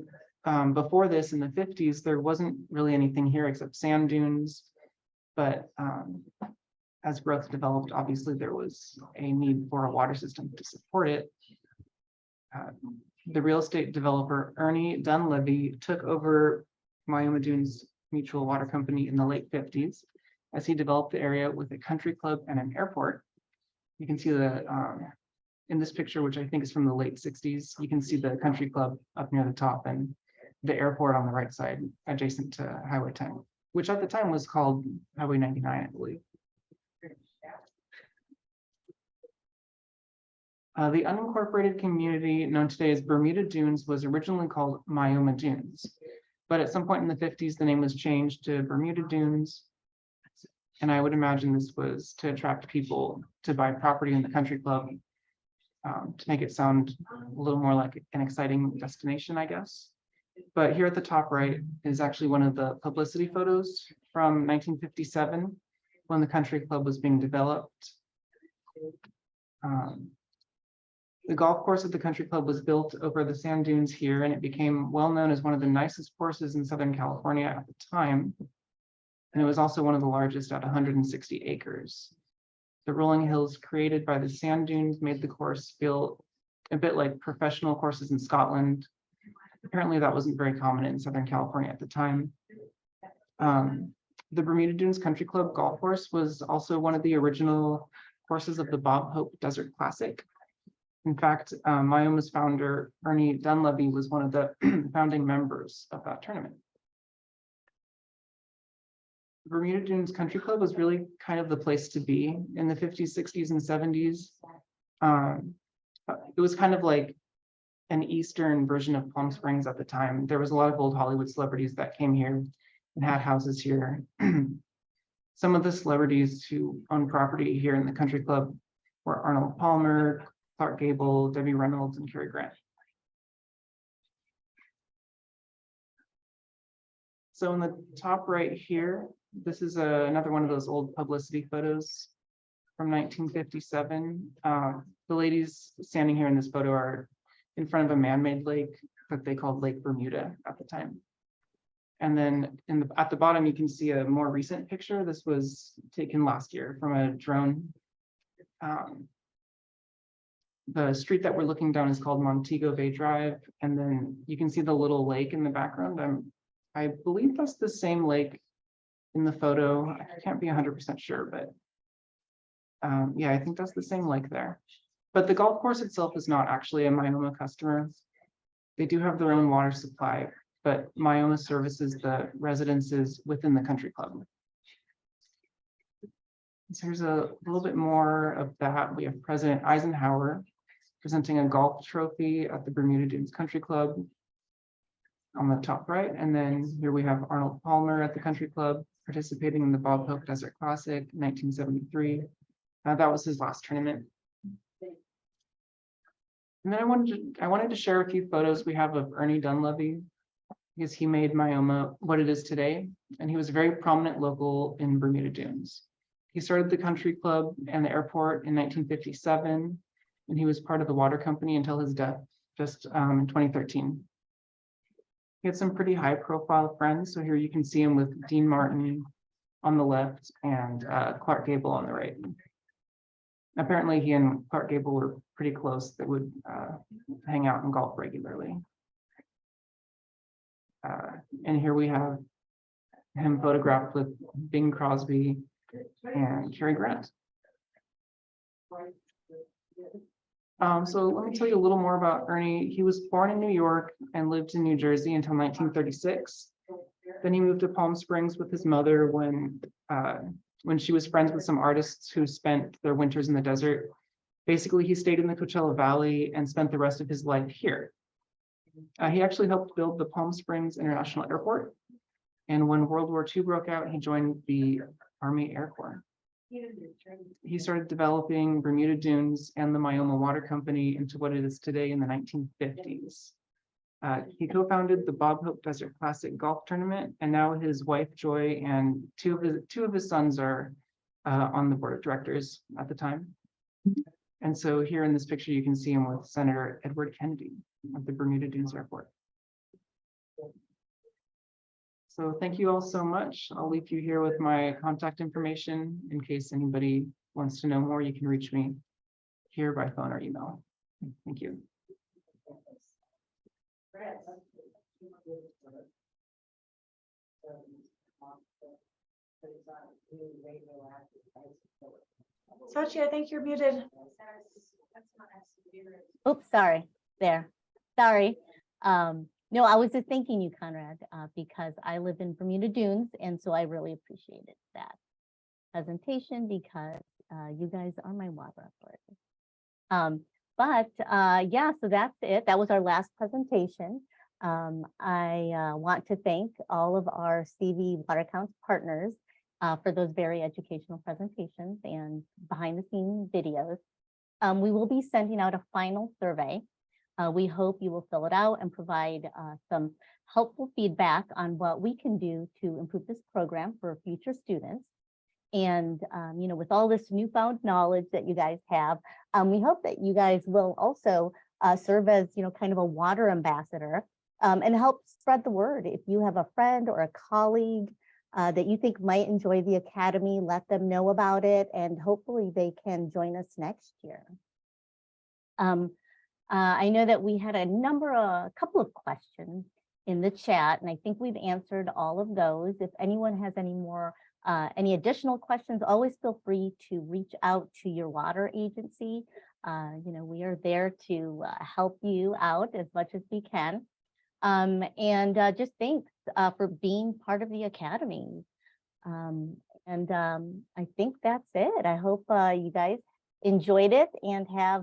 before this in the 50s, there wasn't really anything here except sand dunes. But as growth developed, obviously there was a need for a water system to support it. The real estate developer, Ernie Dunleavy, took over Myoma Dunes Mutual Water Company in the late 50s as he developed the area with a country club and an airport. You can see the, in this picture, which I think is from the late 60s, you can see the country club up near the top and the airport on the right side adjacent to Highway 10, which at the time was called Highway 99, I believe. The unincorporated community known today as Bermuda Dunes was originally called Myoma Dunes, but at some point in the 50s, the name was changed to Bermuda Dunes. And I would imagine this was to attract people to buy property in the country club, to make it sound a little more like an exciting destination, I guess. But here at the top right is actually one of the publicity photos from 1957 when the country club was being developed. The golf course at the country club was built over the sand dunes here, and it became well known as one of the nicest courses in Southern California at the time. And it was also one of the largest at 160 acres. The rolling hills created by the sand dunes made the course feel a bit like professional courses in Scotland. Apparently that wasn't very common in Southern California at the time. The Bermuda Dunes Country Club golf course was also one of the original courses of the Bob Hope Desert Classic. In fact, Myoma's founder, Ernie Dunleavy, was one of the founding members of that tournament. The Bermuda Dunes Country Club was really kind of the place to be in the 50s, 60s, and 70s. It was kind of like an Eastern version of Palm Springs at the time. There was a lot of old Hollywood celebrities that came here and had houses here. Some of the celebrities who owned property here in the country club were Arnold Palmer, Clark Gable, Debbie Reynolds, and Cary Grant. So in the top right here, this is another one of those old publicity photos from 1957. The ladies standing here in this photo are in front of a man-made lake that they called Lake Bermuda at the time. And then at the bottom, you can see a more recent picture. This was taken last year from a drone. The street that we're looking down is called Montego Bay Drive. And then you can see the little lake in the background. I believe that's the same lake in the photo. I can't be 100% sure, but yeah, I think that's the same lake there. But the golf course itself is not actually a Myoma customer. They do have their own water supply, but Myoma services the residences within the country club. So here's a little bit more of that. We have President Eisenhower presenting a golf trophy at the Bermuda Dunes Country Club on the top right. And then here we have Arnold Palmer at the country club participating in the Bob Hope Desert Classic 1973. That was his last tournament. And then I wanted to share a few photos we have of Ernie Dunleavy, because he made Myoma what it is today. And he was a very prominent local in Bermuda Dunes. He started the country club and the airport in 1957, and he was part of the water company until his death just in 2013. He had some pretty high profile friends. So here you can see him with Dean Martin on the left and Clark Gable on the right. Apparently he and Clark Gable were pretty close. They would hang out and golf regularly. And here we have him photographed with Bing Crosby and Cary Grant. So let me tell you a little more about Ernie. He was born in New York and lived in New Jersey until 1936. Then he moved to Palm Springs with his mother when she was friends with some artists who spent their winters in the desert. Basically, he stayed in the Coachella Valley and spent the rest of his life here. He actually helped build the Palm Springs International Airport. And when World War II broke out, he joined the Army Air Corps. He started developing Bermuda Dunes and the Myoma Water Company into what it is today in the 1950s. He co-founded the Bob Hope Desert Classic Golf Tournament, and now his wife Joy and two of his sons are on the board of directors at the time. And so here in this picture, you can see him with Senator Edward Kennedy at the Bermuda Dunes Airport. So thank you all so much. I'll leave you here with my contact information in case anybody wants to know more. You can reach me here by phone or email. Thank you. Sochi, I think you're muted. Oops, sorry, there, sorry. No, I was just thanking you, Conrad, because I live in Bermuda Dunes, and so I really appreciated that presentation because you guys are my water authority. Yeah, so that's it. That was our last presentation. I want to thank all of our CV Water Accounts partners for those very educational presentations and behind the scenes videos. We will be sending out a final survey. We hope you will fill it out and provide some helpful feedback on what we can do to improve this program for future students. And, you know, with all this newfound knowledge that you guys have, we hope that you guys will also serve as, you know, kind of a water ambassador and help spread the word. If you have a friend or a colleague that you think might enjoy the Academy, let them know about it, and hopefully they can join us next year. I know that we had a couple of questions in the chat, and I think we've answered all of those. If anyone has any more, any additional questions, always feel free to reach out to your water agency. You know, we are there to help you out as much as we can. Just thanks for being part of the Academy. I think that's it. I hope you guys enjoyed it and have